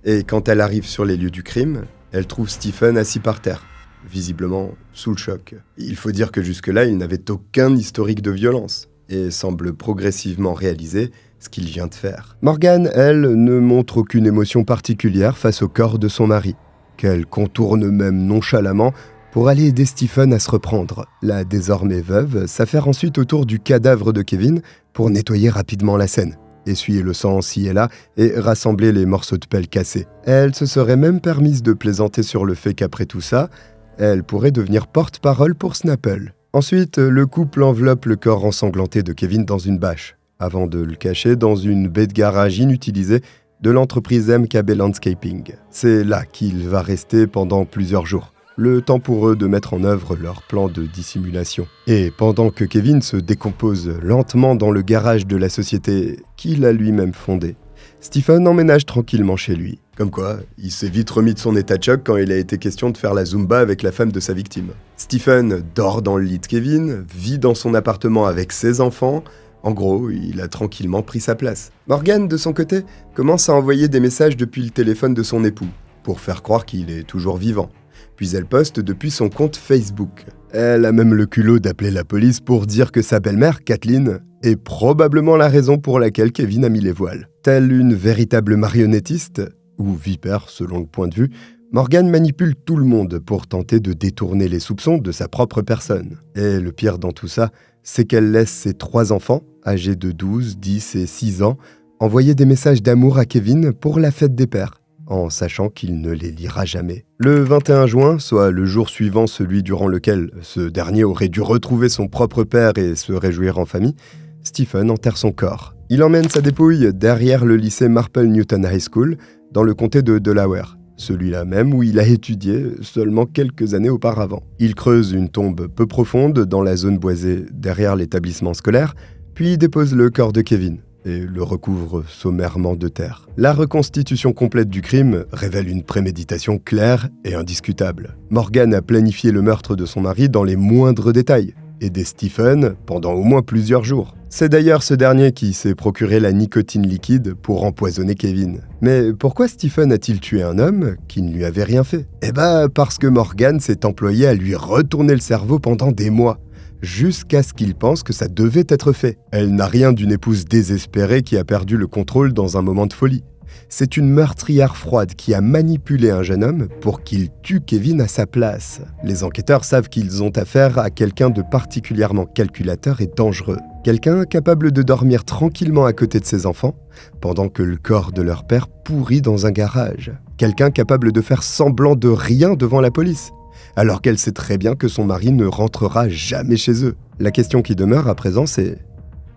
Et quand elle arrive sur les lieux du crime, elle trouve Stephen assis par terre, visiblement sous le choc. Il faut dire que jusque-là, il n'avait aucun historique de violence et semble progressivement réaliser ce qu'il vient de faire. Morgan, elle, ne montre aucune émotion particulière face au corps de son mari, qu'elle contourne même nonchalamment pour aller aider Stephen à se reprendre. La désormais veuve s'affaire ensuite autour du cadavre de Kevin pour nettoyer rapidement la scène, essuyer le sang ci et là et rassembler les morceaux de pelle cassés. Elle se serait même permise de plaisanter sur le fait qu'après tout ça, elle pourrait devenir porte-parole pour Snapple. Ensuite, le couple enveloppe le corps ensanglanté de Kevin dans une bâche, avant de le cacher dans une baie de garage inutilisée de l'entreprise MKB Landscaping. C'est là qu'il va rester pendant plusieurs jours, le temps pour eux de mettre en œuvre leur plan de dissimulation. Et pendant que Kevin se décompose lentement dans le garage de la société qu'il a lui-même fondée, Stephen emménage tranquillement chez lui. Comme quoi, il s'est vite remis de son état de choc quand il a été question de faire la Zumba avec la femme de sa victime. Stephen dort dans le lit de Kevin, vit dans son appartement avec ses enfants. En gros, il a tranquillement pris sa place. Morgan, de son côté, commence à envoyer des messages depuis le téléphone de son époux, pour faire croire qu'il est toujours vivant. Puis elle poste depuis son compte Facebook. Elle a même le culot d'appeler la police pour dire que sa belle-mère, Kathleen, est probablement la raison pour laquelle Kevin a mis les voiles. Telle une véritable marionnettiste, ou vipère selon le point de vue, Morgan manipule tout le monde pour tenter de détourner les soupçons de sa propre personne. Et le pire dans tout ça, c'est qu'elle laisse ses 3 enfants, âgés de 12, 10 et 6 ans, envoyer des messages d'amour à Kevin pour la fête des pères, en sachant qu'il ne les lira jamais. Le 21 juin, soit le jour suivant celui durant lequel ce dernier aurait dû retrouver son propre père et se réjouir en famille, Stephen enterre son corps. Il emmène sa dépouille derrière le lycée Marple Newton High School, dans le comté de Delaware, celui-là même où il a étudié seulement quelques années auparavant. Il creuse une tombe peu profonde dans la zone boisée derrière l'établissement scolaire, puis dépose le corps de Kevin et le recouvre sommairement de terre. La reconstitution complète du crime révèle une préméditation claire et indiscutable. Morgan a planifié le meurtre de son mari dans les moindres détails, aidé Stephen pendant au moins plusieurs jours. C'est d'ailleurs ce dernier qui s'est procuré la nicotine liquide pour empoisonner Kevin. Mais pourquoi Stephen a-t-il tué un homme qui ne lui avait rien fait ? Eh ben, parce que Morgan s'est employé à lui retourner le cerveau pendant des mois, jusqu'à ce qu'il pense que ça devait être fait. Elle n'a rien d'une épouse désespérée qui a perdu le contrôle dans un moment de folie. C'est une meurtrière froide qui a manipulé un jeune homme pour qu'il tue Kevin à sa place. Les enquêteurs savent qu'ils ont affaire à quelqu'un de particulièrement calculateur et dangereux. Quelqu'un capable de dormir tranquillement à côté de ses enfants, pendant que le corps de leur père pourrit dans un garage. Quelqu'un capable de faire semblant de rien devant la police, alors qu'elle sait très bien que son mari ne rentrera jamais chez eux. La question qui demeure à présent, c'est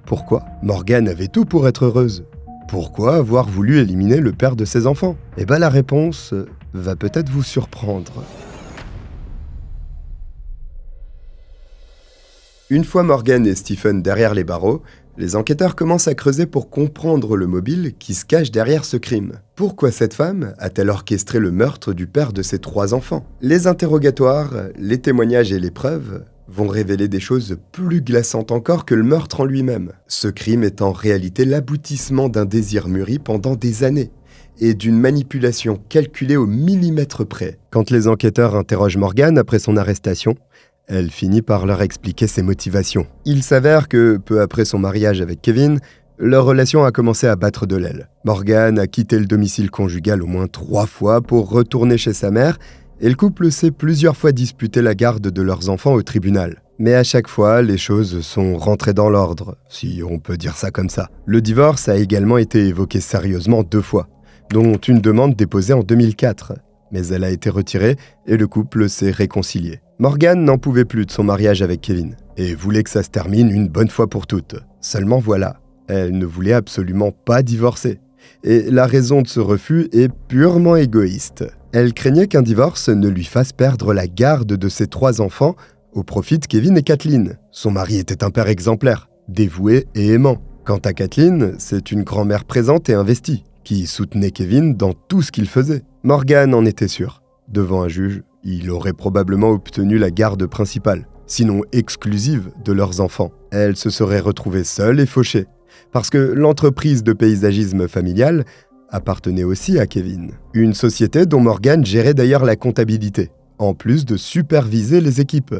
pourquoi ? Morgan avait tout pour être heureuse. Pourquoi avoir voulu éliminer le père de ses enfants ? Eh bien la réponse va peut-être vous surprendre. Une fois Morgan et Stephen derrière les barreaux, les enquêteurs commencent à creuser pour comprendre le mobile qui se cache derrière ce crime. Pourquoi cette femme a-t-elle orchestré le meurtre du père de ses 3 enfants ? Les interrogatoires, les témoignages et les preuves vont révéler des choses plus glaçantes encore que le meurtre en lui-même. Ce crime est en réalité l'aboutissement d'un désir mûri pendant des années et d'une manipulation calculée au millimètre près. Quand les enquêteurs interrogent Morgan après son arrestation, elle finit par leur expliquer ses motivations. Il s'avère que, peu après son mariage avec Kevin, leur relation a commencé à battre de l'aile. Morgan a quitté le domicile conjugal au moins 3 fois pour retourner chez sa mère, et le couple s'est plusieurs fois disputé la garde de leurs enfants au tribunal. Mais à chaque fois, les choses sont rentrées dans l'ordre, si on peut dire ça comme ça. Le divorce a également été évoqué sérieusement 2 fois, dont une demande déposée en 2004. Mais elle a été retirée et le couple s'est réconcilié. Morgan n'en pouvait plus de son mariage avec Kevin et voulait que ça se termine une bonne fois pour toutes. Seulement voilà, elle ne voulait absolument pas divorcer. Et la raison de ce refus est purement égoïste. Elle craignait qu'un divorce ne lui fasse perdre la garde de ses 3 enfants au profit de Kevin et Kathleen. Son mari était un père exemplaire, dévoué et aimant. Quant à Kathleen, c'est une grand-mère présente et investie, qui soutenait Kevin dans tout ce qu'il faisait. Morgan en était sûr. Devant un juge, il aurait probablement obtenu la garde principale, sinon exclusive, de leurs enfants. Elle se serait retrouvée seule et fauchée, parce que l'entreprise de paysagisme familial appartenait aussi à Kevin. Une société dont Morgan gérait d'ailleurs la comptabilité, en plus de superviser les équipes.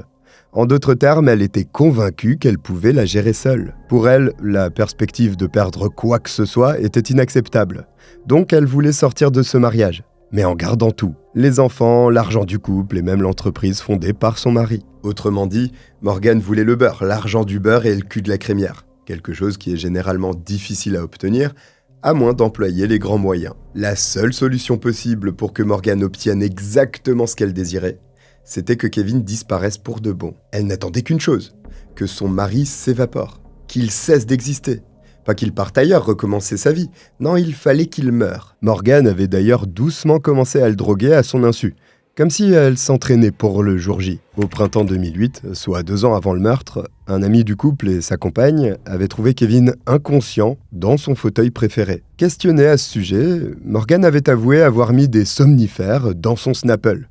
En d'autres termes, elle était convaincue qu'elle pouvait la gérer seule. Pour elle, la perspective de perdre quoi que ce soit était inacceptable. Donc elle voulait sortir de ce mariage, mais en gardant tout. Les enfants, l'argent du couple et même l'entreprise fondée par son mari. Autrement dit, Morgan voulait le beurre, l'argent du beurre et le cul de la crémière. Quelque chose qui est généralement difficile à obtenir, à moins d'employer les grands moyens. La seule solution possible pour que Morgan obtienne exactement ce qu'elle désirait, c'était que Kevin disparaisse pour de bon. Elle n'attendait qu'une chose, que son mari s'évapore, qu'il cesse d'exister. Pas qu'il parte ailleurs recommencer sa vie, non, il fallait qu'il meure. Morgan avait d'ailleurs doucement commencé à le droguer à son insu, comme si elle s'entraînait pour le jour J. Au printemps 2008, soit 2 ans avant le meurtre, un ami du couple et sa compagne avaient trouvé Kevin inconscient dans son fauteuil préféré. Questionnée à ce sujet, Morgan avait avoué avoir mis des somnifères dans son Snapple,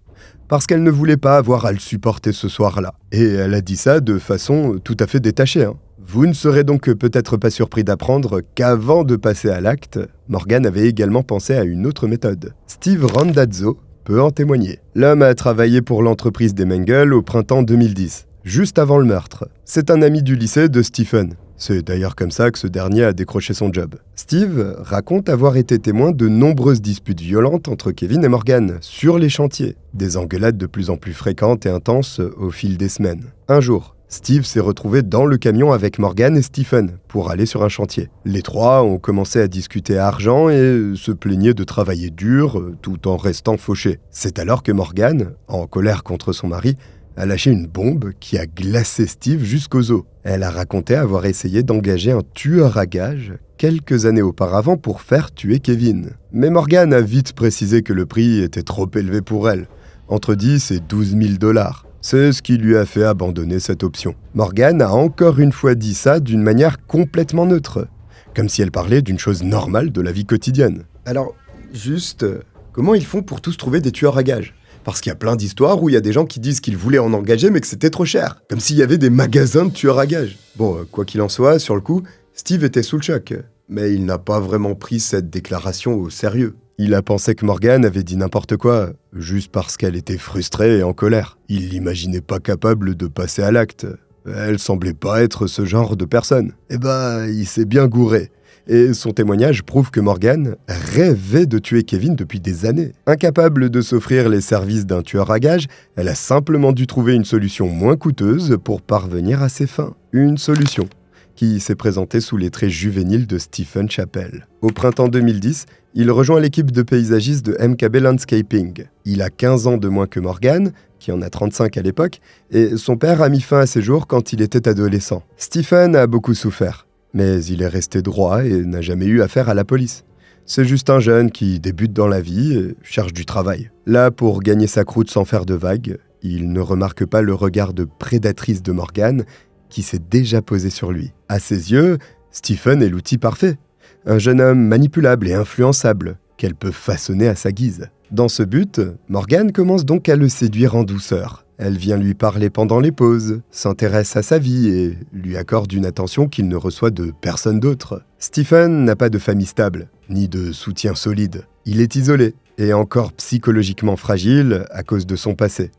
parce qu'elle ne voulait pas avoir à le supporter ce soir-là. Et elle a dit ça de façon tout à fait détachée. Vous ne serez donc peut-être pas surpris d'apprendre qu'avant de passer à l'acte, Morgan avait également pensé à une autre méthode. Steve Randazzo peut en témoigner. L'homme a travaillé pour l'entreprise des Mengele au printemps 2010, juste avant le meurtre. C'est un ami du lycée de Stephen. C'est d'ailleurs comme ça que ce dernier a décroché son job. Steve raconte avoir été témoin de nombreuses disputes violentes entre Kevin et Morgan sur les chantiers. Des engueulades de plus en plus fréquentes et intenses au fil des semaines. Un jour, Steve s'est retrouvé dans le camion avec Morgan et Stephen pour aller sur un chantier. Les trois ont commencé à discuter argent et se plaignaient de travailler dur tout en restant fauchés. C'est alors que Morgan, en colère contre son mari, a lâché une bombe qui a glacé Steve jusqu'aux os. Elle a raconté avoir essayé d'engager un tueur à gages quelques années auparavant pour faire tuer Kevin. Mais Morgan a vite précisé que le prix était trop élevé pour elle, entre 10 et 12 000 $. C'est ce qui lui a fait abandonner cette option. Morgan a encore une fois dit ça d'une manière complètement neutre, comme si elle parlait d'une chose normale de la vie quotidienne. Alors, juste, comment ils font pour tous trouver des tueurs à gages ? Parce qu'il y a plein d'histoires où il y a des gens qui disent qu'ils voulaient en engager mais que c'était trop cher. Comme s'il y avait des magasins de tueurs à gages. Bon, quoi qu'il en soit, sur le coup, Steve était sous le choc. Mais il n'a pas vraiment pris cette déclaration au sérieux. Il a pensé que Morgan avait dit n'importe quoi, juste parce qu'elle était frustrée et en colère. Il l'imaginait pas capable de passer à l'acte. Elle semblait pas être ce genre de personne. Eh ben, il s'est bien gouré. Et son témoignage prouve que Morgan rêvait de tuer Kevin depuis des années. Incapable de s'offrir les services d'un tueur à gages, elle a simplement dû trouver une solution moins coûteuse pour parvenir à ses fins. Une solution qui s'est présentée sous les traits juvéniles de Stephen Chappell. Au printemps 2010, il rejoint l'équipe de paysagistes de MKB Landscaping. Il a 15 ans de moins que Morgan, qui en a 35 à l'époque, et son père a mis fin à ses jours quand il était adolescent. Stephen a beaucoup souffert, mais il est resté droit et n'a jamais eu affaire à la police. C'est juste un jeune qui débute dans la vie et cherche du travail. Là, pour gagner sa croûte sans faire de vagues, il ne remarque pas le regard de prédatrice de Morgan qui s'est déjà posé sur lui. À ses yeux, Stephen est l'outil parfait. Un jeune homme manipulable et influençable qu'elle peut façonner à sa guise. Dans ce but, Morgan commence donc à le séduire en douceur. Elle vient lui parler pendant les pauses, s'intéresse à sa vie et lui accorde une attention qu'il ne reçoit de personne d'autre. Stephen n'a pas de famille stable, ni de soutien solide. Il est isolé et encore psychologiquement fragile à cause de son passé.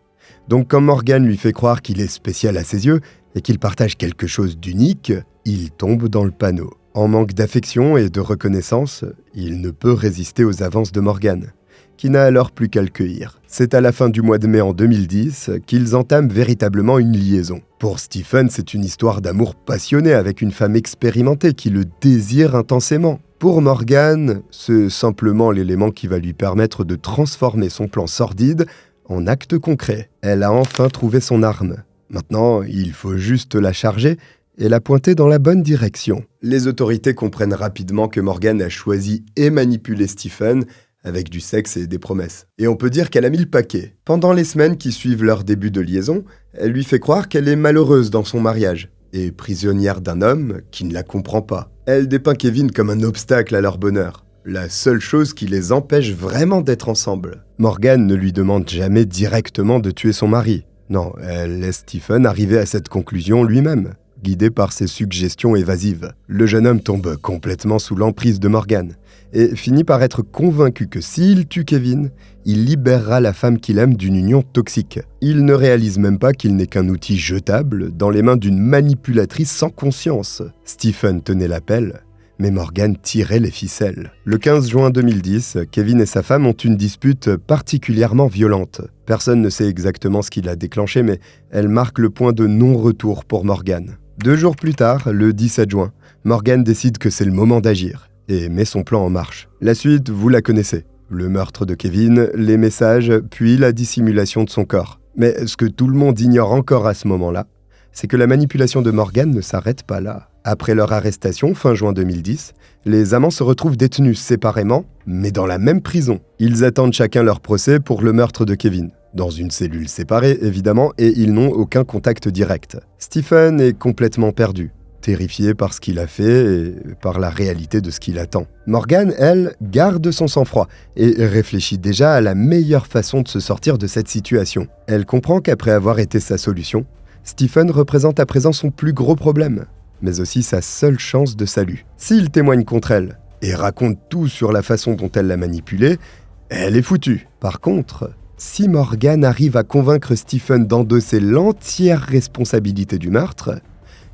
Donc quand Morgan lui fait croire qu'il est spécial à ses yeux et qu'il partage quelque chose d'unique, il tombe dans le panneau. En manque d'affection et de reconnaissance, il ne peut résister aux avances de Morgan, qui n'a alors plus qu'à le cueillir. C'est à la fin du mois de mai en 2010 qu'ils entament véritablement une liaison. Pour Stephen, c'est une histoire d'amour passionné avec une femme expérimentée qui le désire intensément. Pour Morgan, c'est simplement l'élément qui va lui permettre de transformer son plan sordide en acte concret. Elle a enfin trouvé son arme. Maintenant, il faut juste la charger et la pointer dans la bonne direction. Les autorités comprennent rapidement que Morgan a choisi et manipulé Stephen avec du sexe et des promesses. Et on peut dire qu'elle a mis le paquet. Pendant les semaines qui suivent leur début de liaison, elle lui fait croire qu'elle est malheureuse dans son mariage et prisonnière d'un homme qui ne la comprend pas. Elle dépeint Kevin comme un obstacle à leur bonheur. la seule chose qui les empêche vraiment d'être ensemble. Morgan ne lui demande jamais directement de tuer son mari. Non, elle laisse Stephen arriver à cette conclusion lui-même, guidé par ses suggestions évasives. Le jeune homme tombe complètement sous l'emprise de Morgan et finit par être convaincu que s'il tue Kevin, il libérera la femme qu'il aime d'une union toxique. Il ne réalise même pas qu'il n'est qu'un outil jetable dans les mains d'une manipulatrice sans conscience. Stephen tenait l'appel, mais Morgan tirait les ficelles. Le 15 juin 2010, Kevin et sa femme ont une dispute particulièrement violente. Personne ne sait exactement ce qui l'a déclenché, mais elle marque le point de non-retour pour Morgan. 2 jours plus tard, le 17 juin, Morgan décide que c'est le moment d'agir et met son plan en marche. La suite, vous la connaissez. Le meurtre de Kevin, les messages, puis la dissimulation de son corps. Mais ce que tout le monde ignore encore à ce moment-là, c'est que la manipulation de Morgan ne s'arrête pas là. Après leur arrestation, fin juin 2010, les amants se retrouvent détenus séparément, mais dans la même prison. Ils attendent chacun leur procès pour le meurtre de Kevin. Dans une cellule séparée, évidemment, et ils n'ont aucun contact direct. Stephen est complètement perdu, terrifié par ce qu'il a fait et par la réalité de ce qu'il attend. Morgan, elle, garde son sang-froid et réfléchit déjà à la meilleure façon de se sortir de cette situation. Elle comprend qu'après avoir été sa solution, Stephen représente à présent son plus gros problème, mais aussi sa seule chance de salut. S'il témoigne contre elle et raconte tout sur la façon dont elle l'a manipulé, elle est foutue. Par contre, si Morgan arrive à convaincre Stephen d'endosser l'entière responsabilité du meurtre,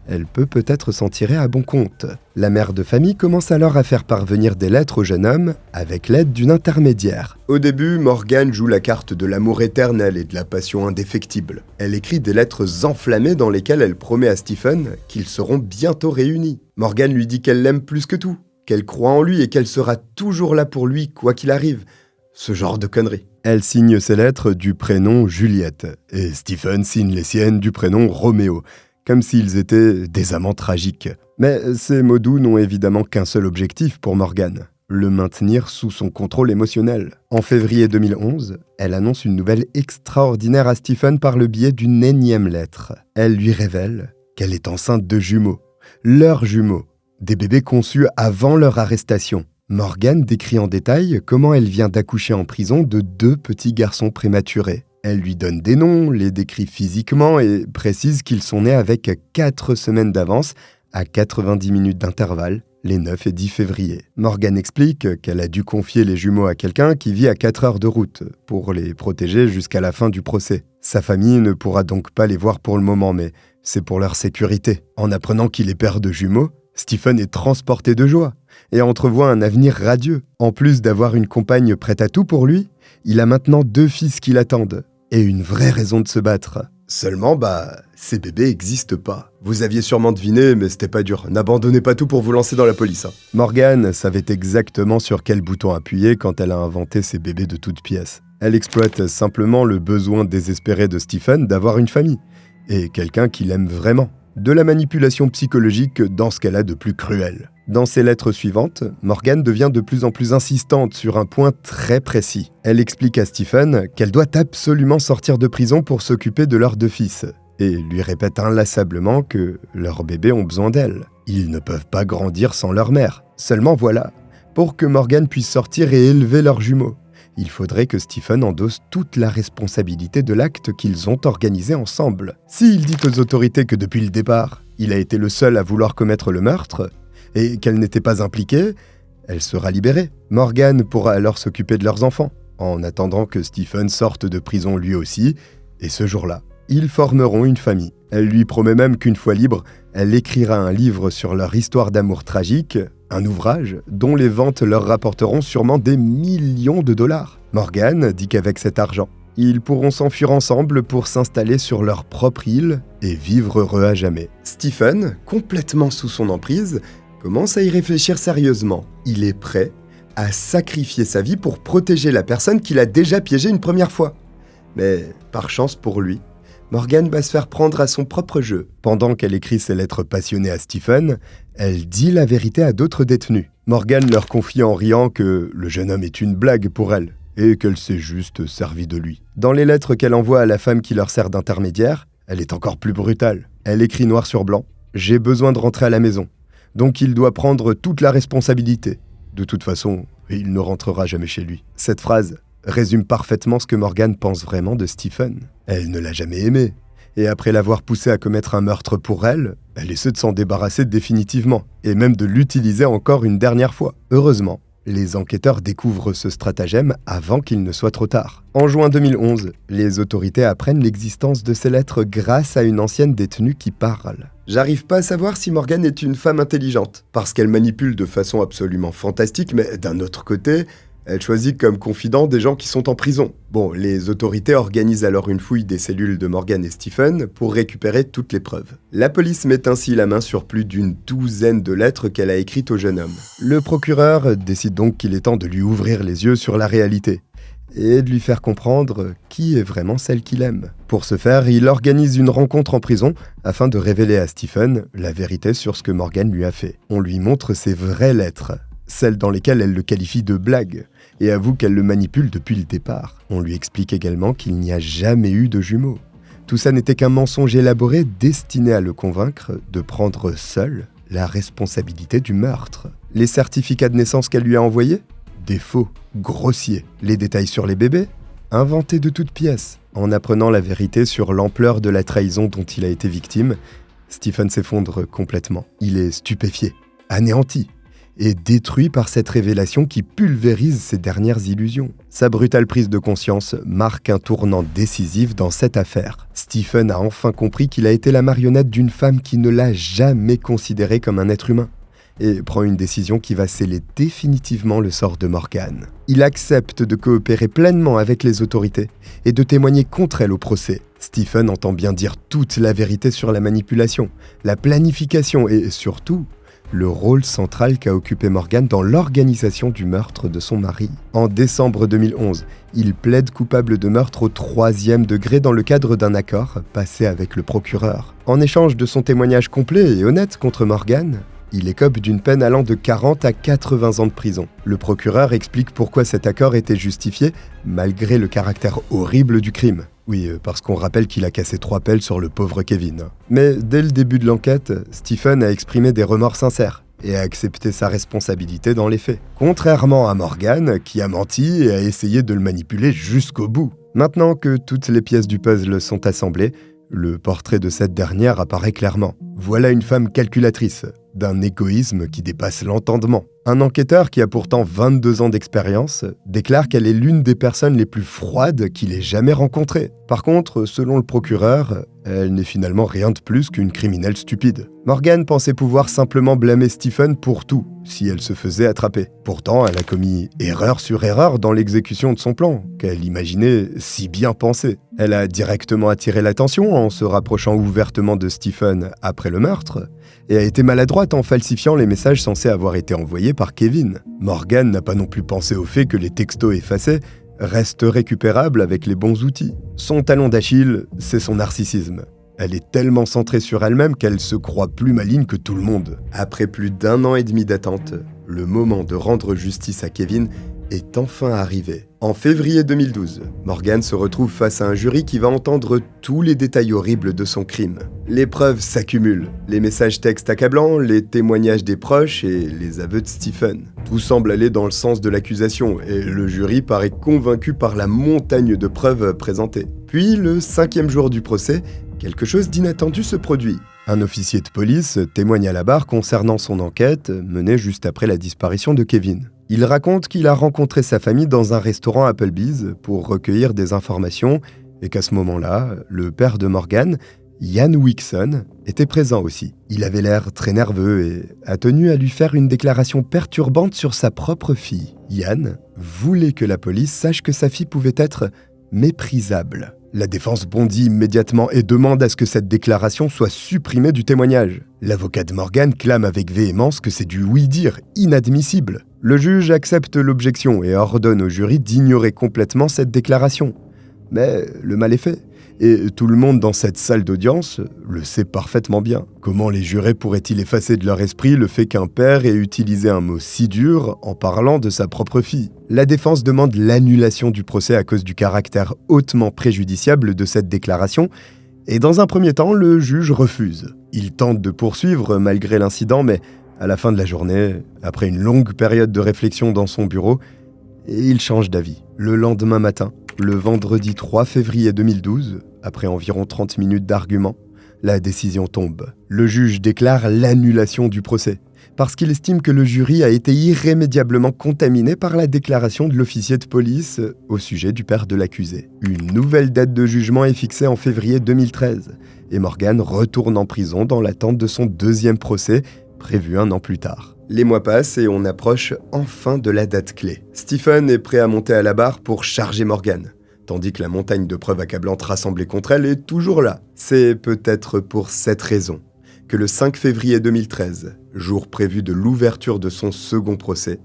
elle peut peut-être s'en tirer à bon compte. La mère de famille commence alors à faire parvenir des lettres au jeune homme avec l'aide d'une intermédiaire. Au début, Morgan joue la carte de l'amour éternel et de la passion indéfectible. Elle écrit des lettres enflammées dans lesquelles elle promet à Stephen qu'ils seront bientôt réunis. Morgan lui dit qu'elle l'aime plus que tout, qu'elle croit en lui et qu'elle sera toujours là pour lui quoi qu'il arrive. Ce genre de conneries. Elle signe ses lettres du prénom Juliette et Stephen signe les siennes du prénom Roméo, comme s'ils étaient des amants tragiques. Mais ces mots doux n'ont évidemment qu'un seul objectif pour Morgan, le maintenir sous son contrôle émotionnel. En février 2011, elle annonce une nouvelle extraordinaire à Stephen par le biais d'une énième lettre. Elle lui révèle qu'elle est enceinte de jumeaux, leurs jumeaux, des bébés conçus avant leur arrestation. Morgan décrit en détail comment elle vient d'accoucher en prison de 2 petits garçons prématurés. Elle lui donne des noms, les décrit physiquement et précise qu'ils sont nés avec 4 semaines d'avance, à 90 minutes d'intervalle, les 9 et 10 février. Morgan explique qu'elle a dû confier les jumeaux à quelqu'un qui vit à 4 heures de route, pour les protéger jusqu'à la fin du procès. Sa famille ne pourra donc pas les voir pour le moment, mais c'est pour leur sécurité. En apprenant qu'il est père de jumeaux, Stephen est transporté de joie et entrevoit un avenir radieux. En plus d'avoir une compagne prête à tout pour lui, il a maintenant 2 fils qui l'attendent et une vraie raison de se battre. Seulement, ces bébés n'existent pas. Vous aviez sûrement deviné, mais c'était pas dur. N'abandonnez pas tout pour vous lancer dans la police. Morgan savait exactement sur quel bouton appuyer quand elle a inventé ces bébés de toutes pièces. Elle exploite simplement le besoin désespéré de Stephen d'avoir une famille et quelqu'un qui l'aime vraiment. De la manipulation psychologique dans ce qu'elle a de plus cruel. Dans ses lettres suivantes, Morgan devient de plus en plus insistante sur un point très précis. Elle explique à Stephen qu'elle doit absolument sortir de prison pour s'occuper de leurs 2 fils, et lui répète inlassablement que leurs bébés ont besoin d'elle. Ils ne peuvent pas grandir sans leur mère. Seulement voilà, pour que Morgan puisse sortir et élever leurs jumeaux, il faudrait que Stephen endosse toute la responsabilité de l'acte qu'ils ont organisé ensemble. S'il dit aux autorités que depuis le départ, il a été le seul à vouloir commettre le meurtre, et qu'elle n'était pas impliquée, elle sera libérée. Morgan pourra alors s'occuper de leurs enfants, en attendant que Stephen sorte de prison lui aussi, et ce jour-là, ils formeront une famille. Elle lui promet même qu'une fois libre, elle écrira un livre sur leur histoire d'amour tragique, un ouvrage dont les ventes leur rapporteront sûrement des millions de dollars. Morgan dit qu'avec cet argent, ils pourront s'enfuir ensemble pour s'installer sur leur propre île et vivre heureux à jamais. Stephen, complètement sous son emprise, commence à y réfléchir sérieusement. Il est prêt à sacrifier sa vie pour protéger la personne qu'il a déjà piégée une première fois. Mais par chance pour lui, Morgan va se faire prendre à son propre jeu. Pendant qu'elle écrit ses lettres passionnées à Stephen, elle dit la vérité à d'autres détenus. Morgan leur confie en riant que le jeune homme est une blague pour elle et qu'elle s'est juste servie de lui. Dans les lettres qu'elle envoie à la femme qui leur sert d'intermédiaire, elle est encore plus brutale. Elle écrit noir sur blanc « J'ai besoin de rentrer à la maison, donc il doit prendre toute la responsabilité. De toute façon, et il ne rentrera jamais chez lui. Cette phrase résume parfaitement ce que Morgan pense vraiment de Stephen. Elle ne l'a jamais aimé, et après l'avoir poussé à commettre un meurtre pour elle, elle essaie de s'en débarrasser définitivement, et même de l'utiliser encore une dernière fois. Heureusement, les enquêteurs découvrent ce stratagème avant qu'il ne soit trop tard. En juin 2011, les autorités apprennent l'existence de ces lettres grâce à une ancienne détenue qui parle. J'arrive pas à savoir si Morgan est une femme intelligente, parce qu'elle manipule de façon absolument fantastique, mais d'un autre côté, elle choisit comme confidents des gens qui sont en prison. Bon, les autorités organisent alors une fouille des cellules de Morgan et Stephen pour récupérer toutes les preuves. La police met ainsi la main sur plus d'une douzaine de lettres qu'elle a écrites au jeune homme. Le procureur décide donc qu'il est temps de lui ouvrir les yeux sur la réalité et de lui faire comprendre qui est vraiment celle qu'il aime. Pour ce faire, il organise une rencontre en prison afin de révéler à Stephen la vérité sur ce que Morgan lui a fait. On lui montre ses vraies lettres, celles dans lesquelles elle le qualifie de blague, et avoue qu'elle le manipule depuis le départ. On lui explique également qu'il n'y a jamais eu de jumeaux. Tout ça n'était qu'un mensonge élaboré destiné à le convaincre de prendre seul la responsabilité du meurtre. Les certificats de naissance qu'elle lui a envoyés ? Des faux, grossiers. Les détails sur les bébés ? Inventés de toutes pièces. En apprenant la vérité sur l'ampleur de la trahison dont il a été victime, Stephen s'effondre complètement. Il est stupéfié, anéanti, et détruit par cette révélation qui pulvérise ses dernières illusions. Sa brutale prise de conscience marque un tournant décisif dans cette affaire. Stephen a enfin compris qu'il a été la marionnette d'une femme qui ne l'a jamais considéré comme un être humain, et prend une décision qui va sceller définitivement le sort de Morgan. Il accepte de coopérer pleinement avec les autorités et de témoigner contre elles au procès. Stephen entend bien dire toute la vérité sur la manipulation, la planification et surtout le rôle central qu'a occupé Morgan dans l'organisation du meurtre de son mari. En décembre 2011, il plaide coupable de meurtre au 3e degré dans le cadre d'un accord passé avec le procureur. En échange de son témoignage complet et honnête contre Morgan, il écope d'une peine allant de 40 à 80 ans de prison. Le procureur explique pourquoi cet accord était justifié, malgré le caractère horrible du crime. Oui, parce qu'on rappelle qu'il a cassé 3 pelles sur le pauvre Kevin. Mais dès le début de l'enquête, Stephen a exprimé des remords sincères et a accepté sa responsabilité dans les faits. Contrairement à Morgan, qui a menti et a essayé de le manipuler jusqu'au bout. Maintenant que toutes les pièces du puzzle sont assemblées, le portrait de cette dernière apparaît clairement. Voilà une femme calculatrice, d'un égoïsme qui dépasse l'entendement. Un enquêteur qui a pourtant 22 ans d'expérience déclare qu'elle est l'une des personnes les plus froides qu'il ait jamais rencontrées. Par contre, selon le procureur, elle n'est finalement rien de plus qu'une criminelle stupide. Morgan pensait pouvoir simplement blâmer Stephen pour tout, si elle se faisait attraper. Pourtant, elle a commis erreur sur erreur dans l'exécution de son plan, qu'elle imaginait si bien pensé. Elle a directement attiré l'attention en se rapprochant ouvertement de Stephen après le meurtre, et a été maladroite en falsifiant les messages censés avoir été envoyés par Kevin. Morgan n'a pas non plus pensé au fait que les textos effacés restent récupérables avec les bons outils. Son talon d'Achille, c'est son narcissisme. Elle est tellement centrée sur elle-même qu'elle se croit plus maligne que tout le monde. Après plus d'1 an et demi d'attente, le moment de rendre justice à Kevin est enfin arrivé. En février 2012, Morgan se retrouve face à un jury qui va entendre tous les détails horribles de son crime. Les preuves s'accumulent, les messages textes accablants, les témoignages des proches et les aveux de Stephen. Tout semble aller dans le sens de l'accusation et le jury paraît convaincu par la montagne de preuves présentées. Puis, le 5e jour du procès, quelque chose d'inattendu se produit. Un officier de police témoigne à la barre concernant son enquête menée juste après la disparition de Kevin. Il raconte qu'il a rencontré sa famille dans un restaurant Applebee's pour recueillir des informations et qu'à ce moment-là, le père de Morgan, Ian Wixon, était présent aussi. Il avait l'air très nerveux et a tenu à lui faire une déclaration perturbante sur sa propre fille. Ian voulait que la police sache que sa fille pouvait être méprisable. La défense bondit immédiatement et demande à ce que cette déclaration soit supprimée du témoignage. L'avocat de Morgan clame avec véhémence que c'est du oui-dire inadmissible. Le juge accepte l'objection et ordonne au jury d'ignorer complètement cette déclaration. Mais le mal est fait, et tout le monde dans cette salle d'audience le sait parfaitement bien. Comment les jurés pourraient-ils effacer de leur esprit le fait qu'un père ait utilisé un mot si dur en parlant de sa propre fille ? La défense demande l'annulation du procès à cause du caractère hautement préjudiciable de cette déclaration, et dans un premier temps, le juge refuse. Il tente de poursuivre malgré l'incident, mais À la fin de la journée, après une longue période de réflexion dans son bureau, il change d'avis. Le lendemain matin, le vendredi 3 février 2012, après environ 30 minutes d'arguments, la décision tombe. Le juge déclare l'annulation du procès, parce qu'il estime que le jury a été irrémédiablement contaminé par la déclaration de l'officier de police au sujet du père de l'accusé. Une nouvelle date de jugement est fixée en février 2013, et Morgan retourne en prison dans l'attente de son deuxième procès, prévu un an plus tard. Les mois passent et on approche enfin de la date clé. Stephen est prêt à monter à la barre pour charger Morgan, tandis que la montagne de preuves accablantes rassemblées contre elle est toujours là. C'est peut-être pour cette raison que le 5 février 2013, jour prévu de l'ouverture de son second procès,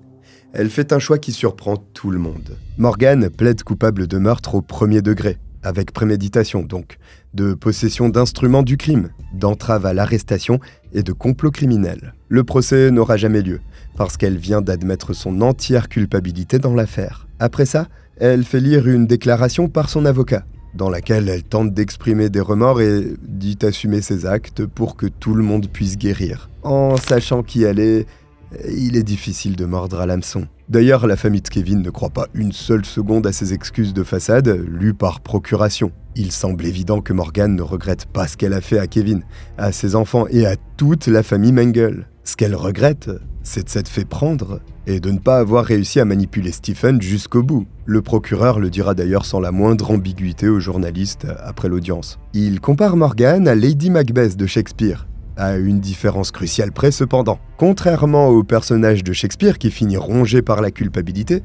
elle fait un choix qui surprend tout le monde. Morgan plaide coupable de meurtre au premier degré, avec préméditation donc, de possession d'instruments du crime, d'entrave à l'arrestation et de complot criminel. Le procès n'aura jamais lieu, parce qu'elle vient d'admettre son entière culpabilité dans l'affaire. Après ça, elle fait lire une déclaration par son avocat, dans laquelle elle tente d'exprimer des remords et dit assumer ses actes pour que tout le monde puisse guérir. En sachant qui elle est, il est difficile de mordre à l'hameçon. D'ailleurs, la famille de Kevin ne croit pas une seule seconde à ses excuses de façade, lues par procuration. Il semble évident que Morgan ne regrette pas ce qu'elle a fait à Kevin, à ses enfants et à toute la famille Mengel. Ce qu'elle regrette, c'est de s'être fait prendre et de ne pas avoir réussi à manipuler Stephen jusqu'au bout. Le procureur le dira d'ailleurs sans la moindre ambiguïté aux journalistes après l'audience. Il compare Morgan à Lady Macbeth de Shakespeare, à une différence cruciale près cependant. Contrairement au personnage de Shakespeare qui finit rongé par la culpabilité,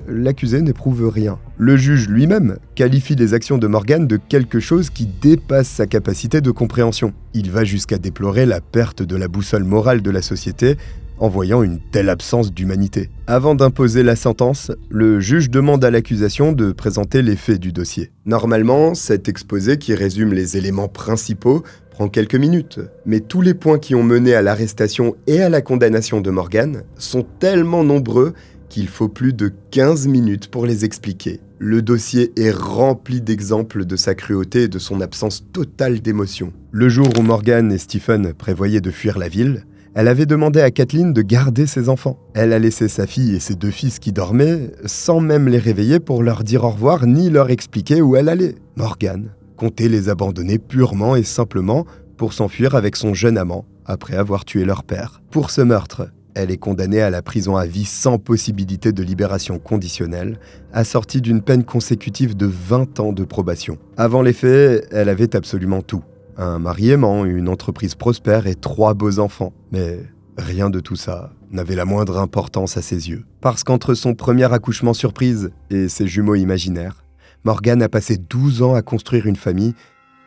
l'accusé n'éprouve rien. Le juge lui-même qualifie les actions de Morgan de quelque chose qui dépasse sa capacité de compréhension. Il va jusqu'à déplorer la perte de la boussole morale de la société en voyant une telle absence d'humanité. Avant d'imposer la sentence, le juge demande à l'accusation de présenter les faits du dossier. Normalement, cet exposé qui résume les éléments principaux prend quelques minutes, mais tous les points qui ont mené à l'arrestation et à la condamnation de Morgan sont tellement nombreux qu'il faut plus de 15 minutes pour les expliquer. Le dossier est rempli d'exemples de sa cruauté et de son absence totale d'émotion. Le jour où Morgan et Stephen prévoyaient de fuir la ville, elle avait demandé à Kathleen de garder ses enfants. Elle a laissé sa fille et ses deux fils qui dormaient sans même les réveiller pour leur dire au revoir ni leur expliquer où elle allait. Morgan comptait les abandonner purement et simplement pour s'enfuir avec son jeune amant après avoir tué leur père. Pour ce meurtre, elle est condamnée à la prison à vie sans possibilité de libération conditionnelle, assortie d'une peine consécutive de 20 ans de probation. Avant les faits, elle avait absolument tout. Un mari aimant, une entreprise prospère et 3 beaux enfants. Mais rien de tout ça n'avait la moindre importance à ses yeux. Parce qu'entre son premier accouchement surprise et ses jumeaux imaginaires, Morgan a passé 12 ans à construire une famille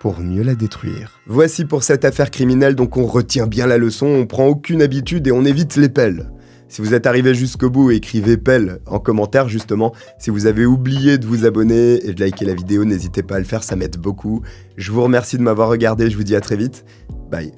pour mieux la détruire. Voici pour cette affaire criminelle, donc on retient bien la leçon, on prend aucune habitude et on évite les pelles. Si vous êtes arrivé jusqu'au bout, écrivez pelle en commentaire justement. Si vous avez oublié de vous abonner et de liker la vidéo, n'hésitez pas à le faire, ça m'aide beaucoup. Je vous remercie de m'avoir regardé, je vous dis à très vite. Bye.